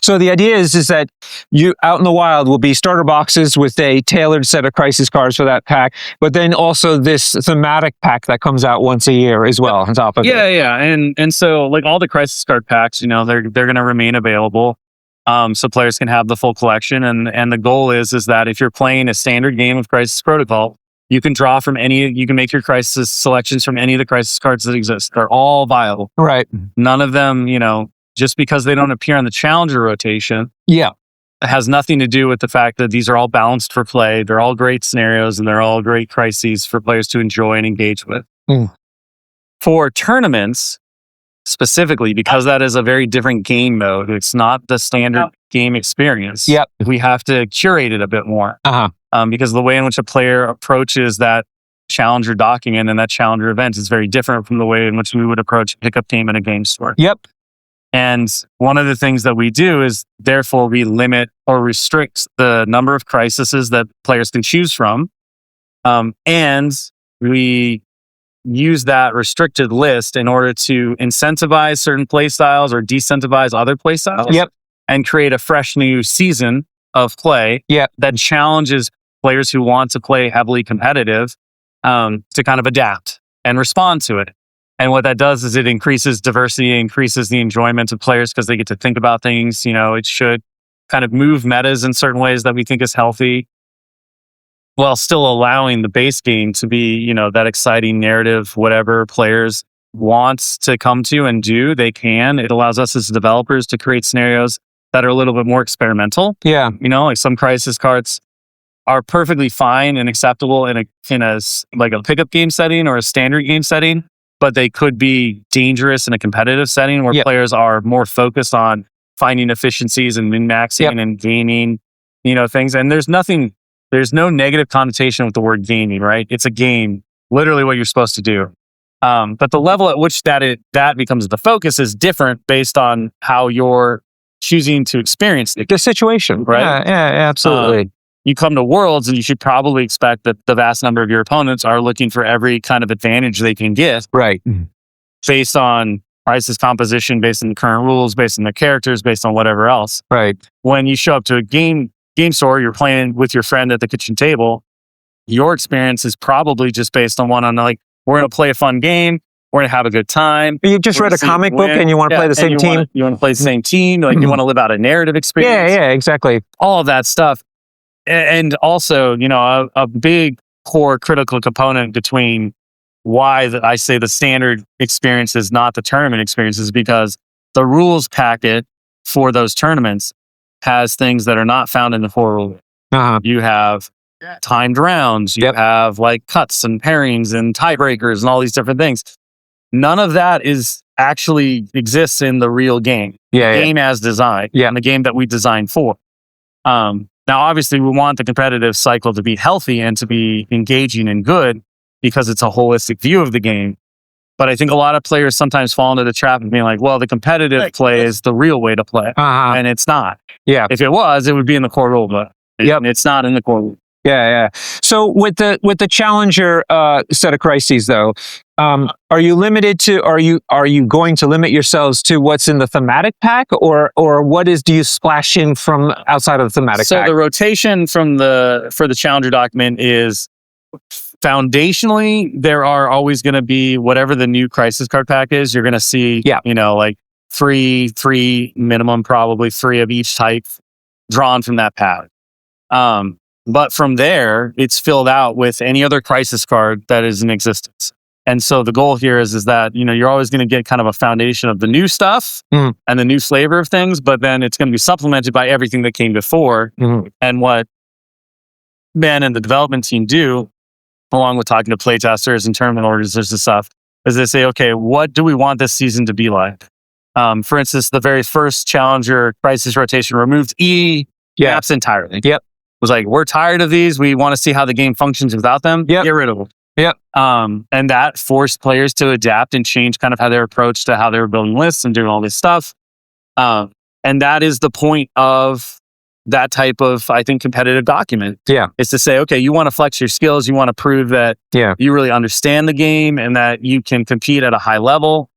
So the idea is that you out in the wild will be starter boxes with a tailored set of crisis cards for that pack, but then also this thematic pack that comes out once a year as well on top of it. Yeah. And so like all the crisis card packs, they're going to remain available. So players can have the full collection. And the goal is that if you're playing a standard game of Crisis Protocol, you can make your crisis selections from any of the crisis cards that exist. They're all viable. Right. None of them, just because they don't appear on the Challenger rotation. Yeah. It has nothing to do with the fact that these are all balanced for play. They're all great scenarios and they're all great crises for players to enjoy and engage with. For tournaments, specifically, because that is a very different game mode. It's not the standard game experience. Yep. We have to curate it a bit more. Because the way in which a player approaches that Challenger document and that Challenger event is very different from the way in which we would approach a pickup game in a game store. Yep. And one of the things that we do is, therefore, we limit or restrict the number of crises that players can choose from. And we use that restricted list in order to incentivize certain play styles or decentivize other play styles. Yep. And create a fresh new season of play that challenges players who want to play heavily competitive to kind of adapt and respond to it. And what that does is it increases diversity, increases the enjoyment of players because they get to think about things. It should kind of move metas in certain ways that we think is healthy, while still allowing the base game to be, that exciting narrative, whatever players wants to come to and do, they can. It allows us as developers to create scenarios that are a little bit more experimental. Yeah. Like some crisis cards are perfectly fine and acceptable in a pickup game setting or a standard game setting, but they could be dangerous in a competitive setting where players are more focused on finding efficiencies and min-maxing and gaining, things. And there's no negative connotation with the word gaming, right? It's a game, literally what you're supposed to do. But the level at which that becomes the focus is different based on how you're choosing to experience the situation, right? Yeah, absolutely. You come to Worlds and you should probably expect that the vast number of your opponents are looking for every kind of advantage they can get. Right. Based on crisis composition, based on the current rules, based on their characters, based on whatever else. Right. When you show up to a game game store, you're playing with your friend at the kitchen table, your experience is probably just based on like, we're going to play a fun game. We're going to have a good time. You just read a comic book and you want to play the same team. You want to play the same team. Like you want to live out a narrative experience. Yeah, exactly. All of that stuff. And also, a big core critical component between why I say the standard experience is not the tournament experience is because the rules packet for those tournaments has things that are not found in the core rule. You have timed rounds, you have like cuts and pairings and tiebreakers and all these different things. None of that actually exists in the real game. Game as designed. And the game that we designed for. Now, obviously, we want the competitive cycle to be healthy and to be engaging and good because it's a holistic view of the game. But I think a lot of players sometimes fall into the trap of being like, well, the competitive play is the real way to play. And it's not. If it was, it would be in the core rule book. And it's not in the core rule. So with the Challenger set of crises, though, are you limited to? Are you going to limit yourselves to what's in the thematic pack, or do you splash in from outside of the thematic pack? So the rotation for the Challenger document is foundationally there are always going to be whatever the new crisis card pack is. You're going to see, like three minimum, probably 3 of each type drawn from that pack. But from there, it's filled out with any other crisis card that is in existence. And so the goal here is that, you're always going to get kind of a foundation of the new stuff and the new flavor of things, but then it's going to be supplemented by everything that came before. And what Ben and the development team do, along with talking to playtesters and tournament organizers and stuff, is they say, okay, what do we want this season to be like? For instance, the very first Challenger crisis rotation removed maps entirely. Was like, we're tired of these. We want to see how the game functions without them. Get rid of them. And that forced players to adapt and change kind of how their approach to how they were building lists and doing all this stuff. And that is the point of that type of, I think, competitive document. Is to say, okay, you want to flex your skills. You want to prove that you really understand the game and that you can compete at a high level.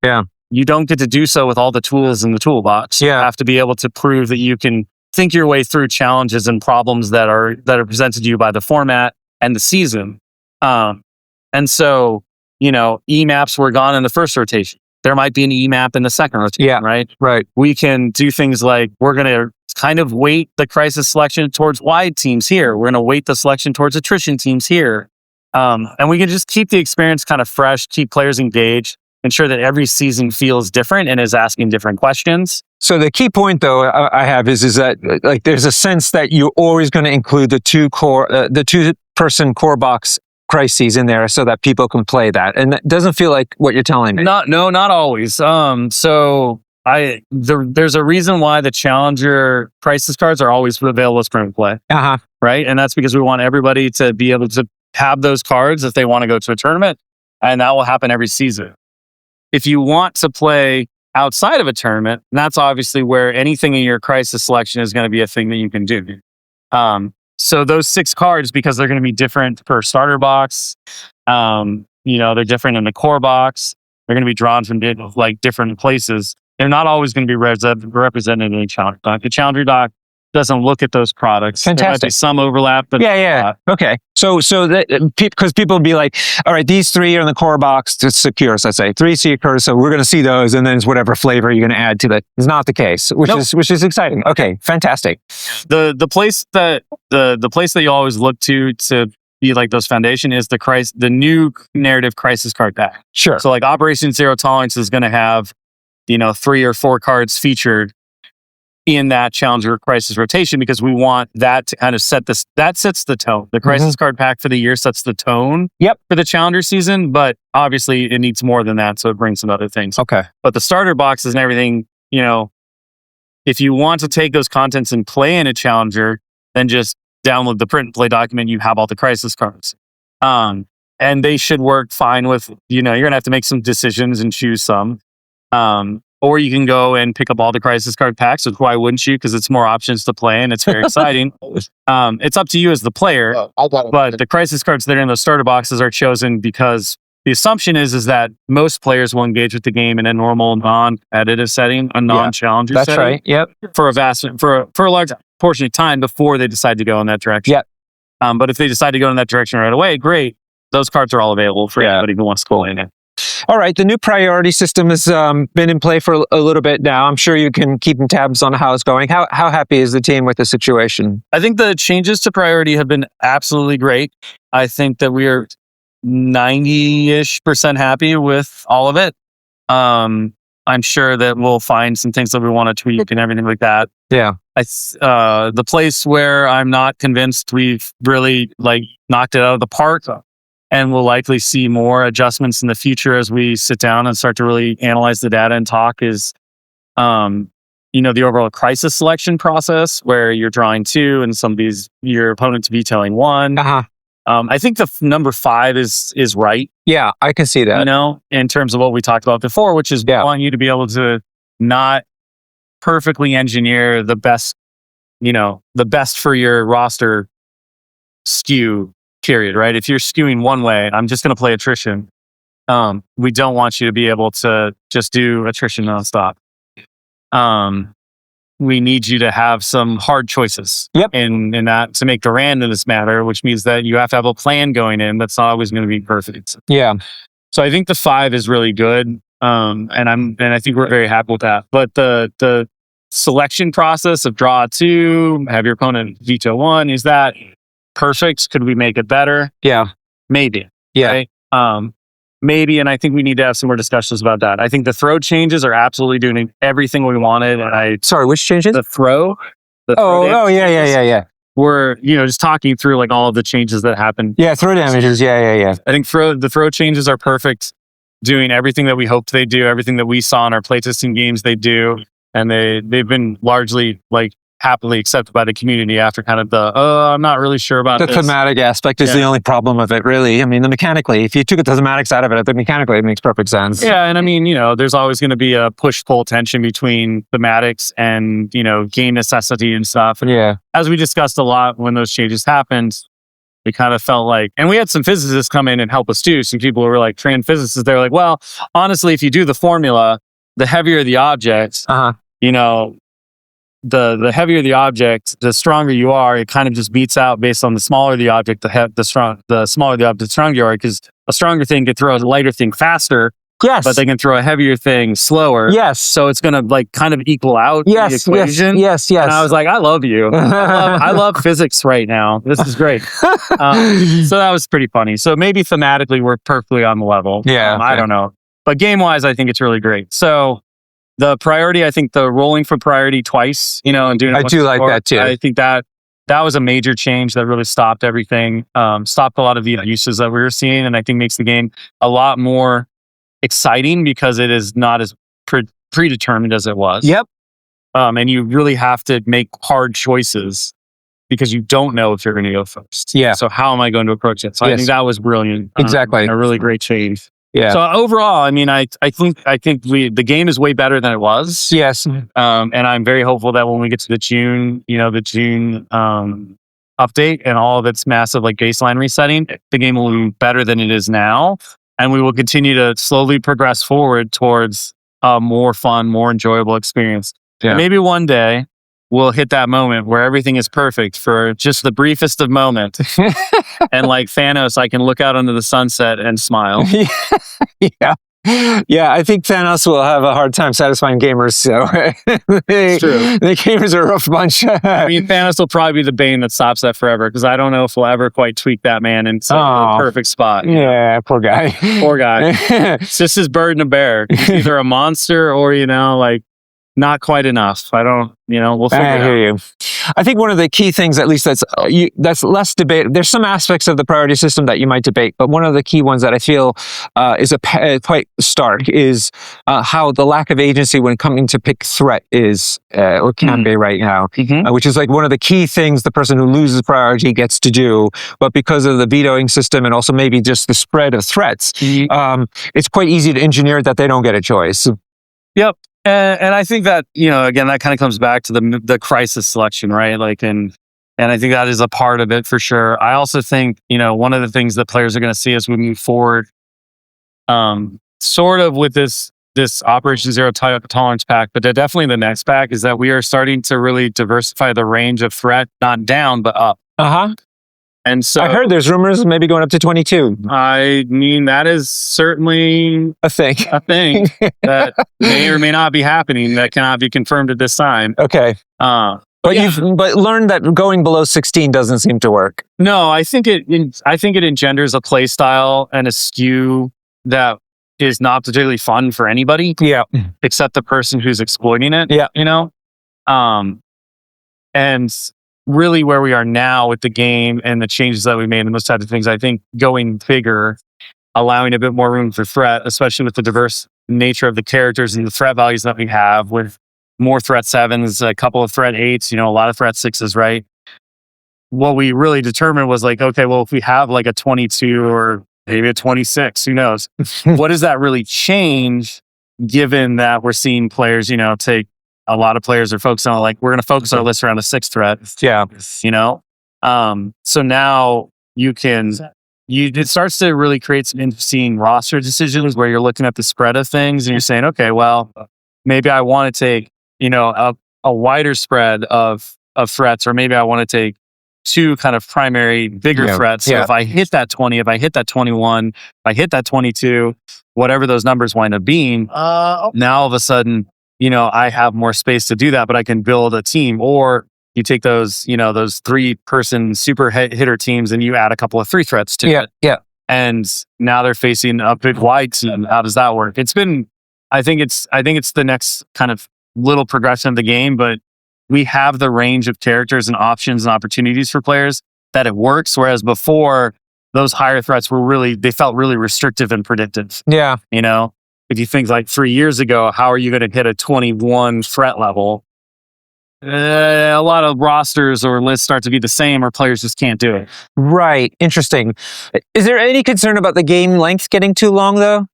You don't get to do so with all the tools in the toolbox. You have to be able to prove that you can think your way through challenges and problems that are presented to you by the format and the season. And so, E-maps were gone in the first rotation. There might be an E-map in the second rotation, right? We can do things like, we're going to kind of weight the crisis selection towards wide teams here. We're going to weight the selection towards attrition teams here. And we can just keep the experience kind of fresh, keep players engaged, ensure that every season feels different and is asking different questions. So the key point, though, I have is that like there's a sense that you're always going to include the two-person core box crises in there so that people can play that, and that doesn't feel like what you're telling me. Not always. So there's a reason why the Challenger crisis cards are always available as print play. Right, and that's because we want everybody to be able to have those cards if they want to go to a tournament, and that will happen every season. If you want to play outside of a tournament, that's obviously where anything in your crisis selection is going to be a thing that you can do. So those 6 cards, because they're going to be different per starter box, they're different in the core box, they're going to be drawn from different places. They're not always going to be represented in a Challenger doc. The Challenger doc doesn't look at those products. Fantastic. There might be some overlap, but okay. So because people will be like, all right, these 3 are in the core box to secures, let's say 3 secures, so we're going to see those, and then it's whatever flavor you're going to add to that. It's not the case, which is exciting. Okay, fantastic. The place that you always look to be like those foundation is the new narrative crisis card pack. Sure. So like Operation Zero Tolerance is going to have 3 or 4 cards featured in that Challenger crisis rotation, because we want that to kind of that sets the tone. The crisis card pack for the year sets the tone for the Challenger season, but obviously it needs more than that, so it brings some other things. Okay. But the starter boxes and everything, if you want to take those contents and play in a Challenger, then just download the print and play document. You have all the crisis cards. And they should work fine with, you're going to have to make some decisions and choose some. Or you can go and pick up all the crisis card packs, which why wouldn't you? Because it's more options to play and it's very exciting. It's up to you as the player, but the crisis cards that are in those starter boxes are chosen because the assumption is that most players will engage with the game in a normal, non-editive setting, a non-challenger That's setting. right. Yep. For a large portion of time before they decide to go in that direction. Yep. But if they decide to go in that direction right away, great. Those cards are all available for anybody who wants to go in it. All right. The new priority system has been in play for a little bit now. I'm sure you can keep tabs on how it's going. How happy is the team with the situation? I think the changes to priority have been absolutely great. I think that we are 90-ish% happy with all of it. I'm sure that we'll find some things that we want to tweak and everything like that. Yeah. The place where I'm not convinced we've really knocked it out of the park, and we'll likely see more adjustments in the future as we sit down and start to really analyze the data and talk is, the overall crisis selection process where you're drawing 2 and your opponent's vetoing 1. I think the number 5 is right. Yeah, I can see that. In terms of what we talked about before, which is we want you to be able to not perfectly engineer the best for your roster skew, period, right? If you're skewing one way, I'm just going to play attrition. We don't want you to be able to just do attrition nonstop. We need you to have some hard choices in that to make the randomness matter, which means that you have to have a plan going in that's not always going to be perfect. Yeah. So I think the 5 is really good. And I think we're very happy with that. But the selection process of draw 2, have your opponent veto 1, is that perfect? Could we make it better? Yeah. Maybe. Yeah. Right? Maybe, and I think we need to have some more discussions about that. I think the throw changes are absolutely doing everything we wanted. And Sorry, which changes? The throw. Yeah. We're just talking through all of the changes that happened. Yeah, throw damages. Yeah. I think the throw changes are perfect, doing everything that we hoped they do, everything that we saw in our playtesting games they do, and they've been largely happily accepted by the community after kind of I'm not really sure about the thematic aspect is the only problem of it, really. I mean, the mechanically, if you took the thematics out of it, I think mechanically it makes perfect sense. Yeah, and I mean, there's always going to be a push-pull tension between thematics and, game necessity and stuff. And as we discussed a lot when those changes happened, we kind of felt and we had some physicists come in and help us too. Some people who were trained physicists. They're like, well, honestly, if you do the formula, the heavier the object, the heavier the object, the stronger you are. It kind of just beats out based on the smaller the object, the smaller the object, the stronger you are. Because a stronger thing can throw a lighter thing faster. Yes. But they can throw a heavier thing slower. Yes. So it's going to kind of equal out the equation. Yes. And I was like, I love you. I love physics right now. This is great. So that was pretty funny. So maybe thematically we're perfectly on the level. Yeah. I don't know. But game-wise, I think it's really great. So the priority, I think the rolling for priority twice, and doing it I do like that too. I think that was a major change that really stopped everything, stopped a lot of the abuses that we were seeing, and I think makes the game a lot more exciting because it is not as predetermined as it was. Yep. And you really have to make hard choices because you don't know if you're going to go first. Yeah. So how am I going to approach it? So I think that was brilliant. Exactly. And a really great change. Yeah. So overall, I mean, I think the game is way better than it was. Yes. And I'm very hopeful that when we get to the June update and all of its massive baseline resetting, the game will be better than it is now, and we will continue to slowly progress forward towards a more fun, more enjoyable experience. Yeah. And maybe one day we'll hit that moment where everything is perfect for just the briefest of moments. And like Thanos, I can look out into the sunset and smile. Yeah. Yeah, I think Thanos will have a hard time satisfying gamers. So It's true. The gamers are a rough bunch. I mean, Thanos will probably be the bane that stops that forever, because I don't know if we'll ever quite tweak that man into the perfect spot. Yeah, poor guy. Poor guy. It's just his burden to bear. He's either a monster or, not quite enough. I don't, we'll figure it out. I hear you. I think one of the key things, at least that's less debate. There's some aspects of the priority system that you might debate, but one of the key ones that I feel is quite stark is how the lack of agency when coming to pick threat is or can be right now, which is one of the key things the person who loses priority gets to do. But because of the vetoing system and also maybe just the spread of threats, it's quite easy to engineer that they don't get a choice. Yep. And I think that, again, that kind of comes back to the crisis selection, right? And I think that is a part of it for sure. I also think, one of the things that players are going to see as we move forward sort of with this Operation Zero Tolerance pack, but definitely the next pack is that we are starting to really diversify the range of threat, not down, but up. And so I heard there's rumors maybe going up to 22. I mean, that is certainly a thing that may or may not be happening. That cannot be confirmed at this time. Okay. But you've learned that going below 16 doesn't seem to work. No, I think it engenders a play style and a skew that is not particularly fun for anybody. Yeah. Except the person who's exploiting it. Yeah. You know? And really where we are now with the game and the changes that we made and those types of things, I think going bigger, allowing a bit more room for threat, especially with the diverse nature of the characters and the threat values that we have, with more threat 7s, a couple of threat 8s, a lot of threat 6s, right? What we really determined was like, okay, well, if we have like a 22 or maybe a 26, who knows? What does that really change, given that we're seeing players, take a lot of players are focused on, like, we're going to focus our list around a 6 threat. Yeah. So now it starts to really create some interesting roster decisions where you're looking at the spread of things and you're saying, okay, well, maybe I want to take, a wider spread of threats, or maybe I want to take 2 kind of primary bigger threats. So if I hit that 20, if I hit that 21, if I hit that 22, wwhatever those numbers wind up being, now all of a sudden, I have more space to do that, but I can build a team. Or you take those, those 3-person super hitter teams and you add a couple of 3 threats to it. Yeah. And now they're facing a big wide team. How does that work? I think it's the next kind of little progression of the game, but we have the range of characters and options and opportunities for players that it works. Whereas before, those higher threats they felt really restrictive and predictive. Yeah. If you think like 3 years ago, how are you going to hit a 21 threat level? A lot of rosters or lists start to be the same, or players just can't do it. Right. Interesting. Is there any concern about the game length getting too long, though?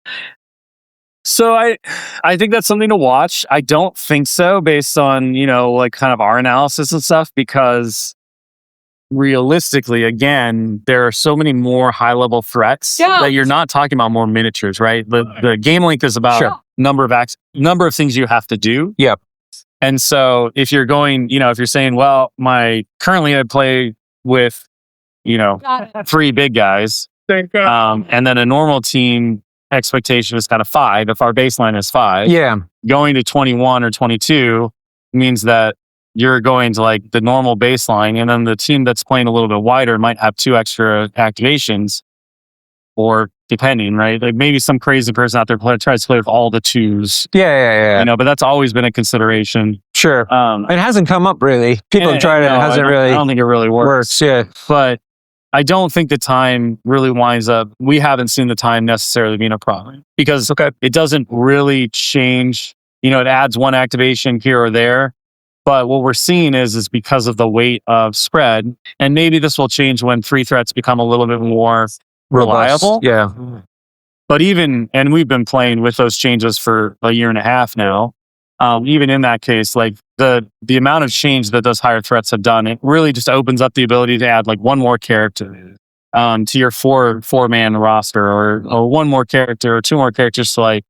So I think that's something to watch. I don't think so, based on, like kind of our analysis and stuff, because realistically, again, there are so many more high-level threats that you're not talking about more miniatures, right? The game length is about number of things you have to do. Yep. And so if you're going, if you're saying, well, currently I play with, 3 big guys, and then a normal team expectation is kind of 5. If our baseline is 5, going to 21 or 22 means that you're going to like the normal baseline, and then the team that's playing a little bit wider might have 2 extra activations, or depending, right? Like maybe some crazy person out there tries to play with all the 2s. Yeah. But that's always been a consideration. Sure. It hasn't come up really. People have tried it. It hasn't really. I don't think it really works. Yeah. But I don't think the time really winds up. We haven't seen the time necessarily being a problem, because it doesn't really change. It adds 1 activation here or there. But what we're seeing is because of the weight of spread, and maybe this will change when 3 threats become a little bit more reliable. Yeah. But and we've been playing with those changes for a year and a half now. Even in that case, like the amount of change that those higher threats have done, it really just opens up the ability to add like 1 more character to your 4-man roster, or 1 more character or 2 more characters to like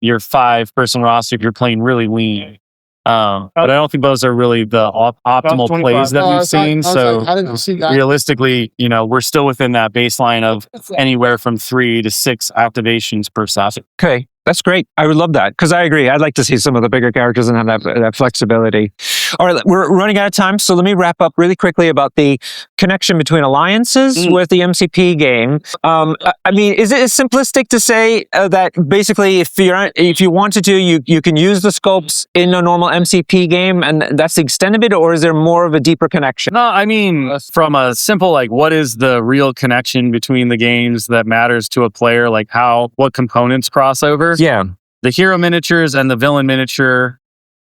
your 5-person roster if you're playing really lean. But I don't think those are really the optimal plays that we've seen. So I didn't see that. Realistically, we're still within that baseline of anywhere from 3 to 6 activations per session. Okay. That's great. I would love that, because I agree. I'd like to see some of the bigger characters and have that flexibility. All right, we're running out of time, so let me wrap up really quickly about the connection between alliances with the MCP game. I mean, is it simplistic to say that basically if you wanted to, you can use the scopes in a normal MCP game, and that's the extent of it, or is there more of a deeper connection? No, I mean, from a simple, like, what is the real connection between the games that matters to a player? Like what components cross over? Yeah. The hero miniatures and the villain miniature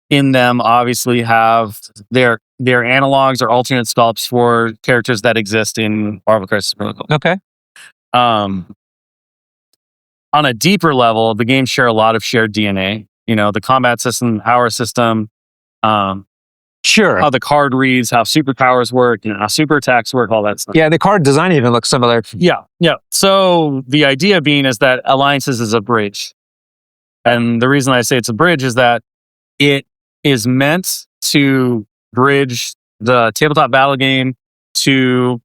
in them obviously have their analogs or alternate sculpts for characters that exist in Marvel Crisis Protocol. Okay. On a deeper level, the games share a lot of shared DNA. The combat system, the power system, Sure. how the card reads, how superpowers work, how super attacks work, all that stuff. Yeah, the card design even looks similar. Yeah. So the idea being is that Alliances is a bridge. And the reason I say it's a bridge is that it is meant to bridge the tabletop battle game to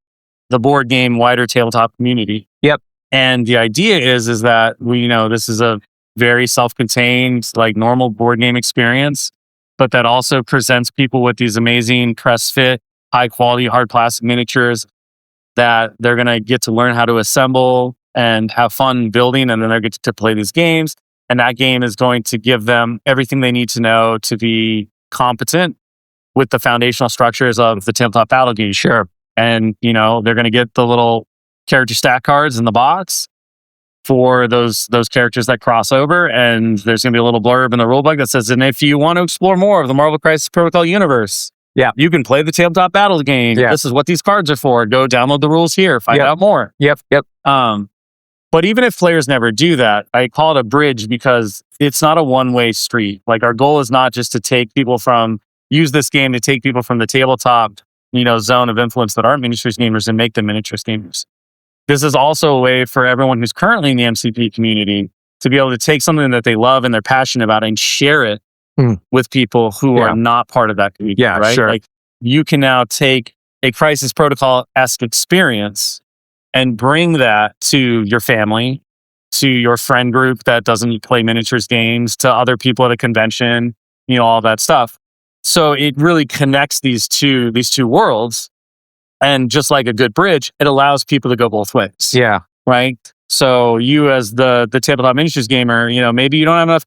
the board game wider tabletop community. Yep. And the idea is that this is a very self-contained, like normal board game experience, but that also presents people with these amazing press fit, high quality, hard plastic miniatures that they're going to get to learn how to assemble and have fun building, and then they're going to play these games. And that game is going to give them everything they need to know to be competent with the foundational structures of the tabletop battle game. Sure. And, they're going to get the little character stack cards in the box for those characters that cross over. And there's going to be a little blurb in the rulebook that says, and if you want to explore more of the Marvel Crisis Protocol universe, you can play the tabletop battle game. Yeah. This is what these cards are for. Go download the rules here. Find out more. Yep. But even if players never do that, I call it a bridge because it's not a one-way street. Like, our goal is not just to use this game to take people from the tabletop, zone of influence that aren't miniatures gamers and make them miniatures gamers. This is also a way for everyone who's currently in the MCP community to be able to take something that they love and they're passionate about and share it with people who are not part of that community. Yeah, right? Sure. Like, you can now take a Crisis Protocol-esque experience and bring that to your family, to your friend group that doesn't play miniatures games, to other people at a convention, all that stuff. So it really connects these two worlds. And just like a good bridge, it allows people to go both ways. Yeah. Right? So you, as the tabletop miniatures gamer, maybe you don't have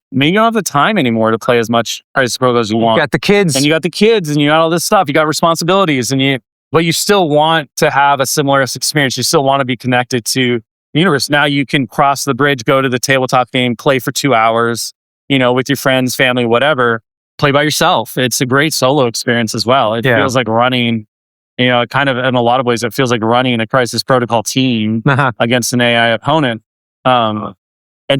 the time anymore to play as much Crisis Protocol as you want. You got the kids. And you got the kids and you got all this stuff. You got responsibilities but you still want to have a similar experience. You still want to be connected to the universe. Now you can cross the bridge, go to the tabletop game, play for 2 hours, with your friends, family, whatever. Play by yourself. It's a great solo experience as well. It feels like running, kind of in a lot of ways, it feels like running a Crisis Protocol team against an AI opponent. And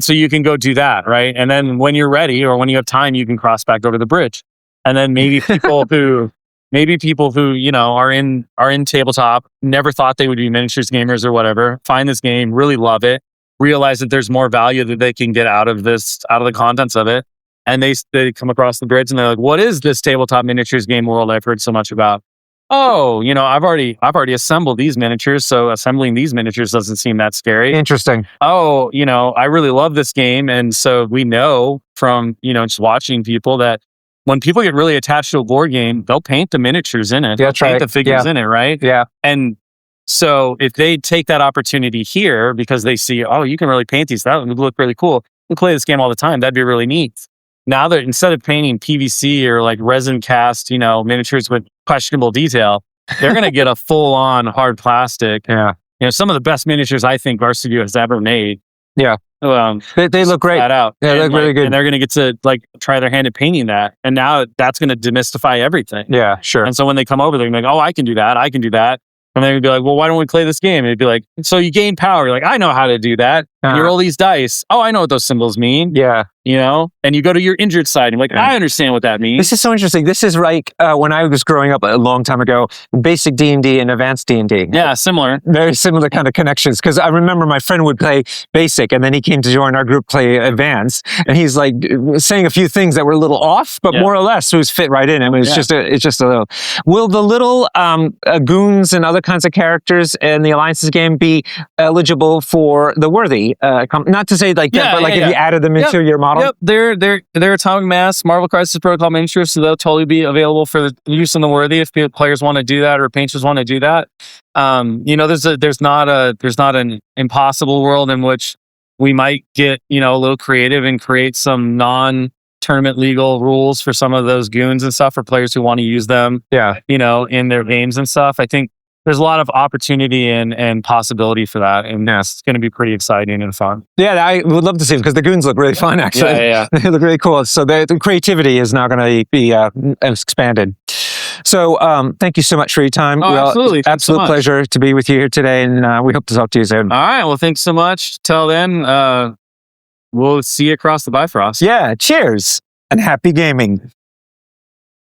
so you can go do that, right? And then when you're ready or when you have time, you can cross back over the bridge. And then maybe people who are in tabletop, never thought they would be miniatures gamers or whatever, find this game, really love it, realize that there's more value that they can get out of the contents of it. And they come across the bridge and they're like, what is this tabletop miniatures game world I've heard so much about? Oh, I've already assembled these miniatures, so assembling these miniatures doesn't seem that scary. Interesting. Oh, I really love this game. And so we know from, just watching people that when people get really attached to a board game, they'll paint the miniatures in it. They'll paint the figures in it, right? Yeah. And so if they take that opportunity here because they see, oh, you can really paint these, that would look really cool. We play this game all the time. That'd be really neat. Now that instead of painting PVC or like resin cast, miniatures with questionable detail, they're going to get a full on hard plastic. Yeah. Some of the best miniatures I think our studio has ever made. Yeah. They look great. Out. Yeah, they look really good. And they're going to get to try their hand at painting that. And now that's going to demystify everything. Yeah, sure. And so when they come over, they're going to be like, oh, I can do that. I can do that. And they're going to be like, well, why don't we play this game? And it'd be like, so you gain power. You're like, I know how to do that. And you roll these dice. Oh, I know what those symbols mean. Yeah. And you go to your injured side and you're like, I understand what that means. This is so interesting. This is like when I was growing up a long time ago, basic D&D and advanced D&D. Yeah, similar. Very similar kind of connections. Because I remember my friend would play basic and then he came to join our group play advanced. And he's like saying a few things that were a little off, but more or less it was fit right in. I mean, it's just a little. Will the little goons and other kinds of characters in the Alliances game be eligible for the worthy? Not to say like that, but like if you added them into your model? Yep, they're Atomic Mass Marvel Crisis Protocol miniatures, so they'll totally be available for the use in the worthy if players want to do that or painters want to do that. There's not an impossible world in which we might get a little creative and create some non-tournament legal rules for some of those goons and stuff for players who want to use them. Yeah, in their games and stuff. I think there's a lot of opportunity and possibility for that. And it's going to be pretty exciting and fun. Yeah, I would love to see them because the goons look really fun, actually. Yeah. They look really cool. So the creativity is now going to be expanded. So thank you so much for your time. Oh, absolutely. Absolute pleasure to be with you here today. And we hope to talk to you soon. All right. Well, thanks so much. Till then, we'll see you across the Bifrost. Yeah. Cheers and happy gaming.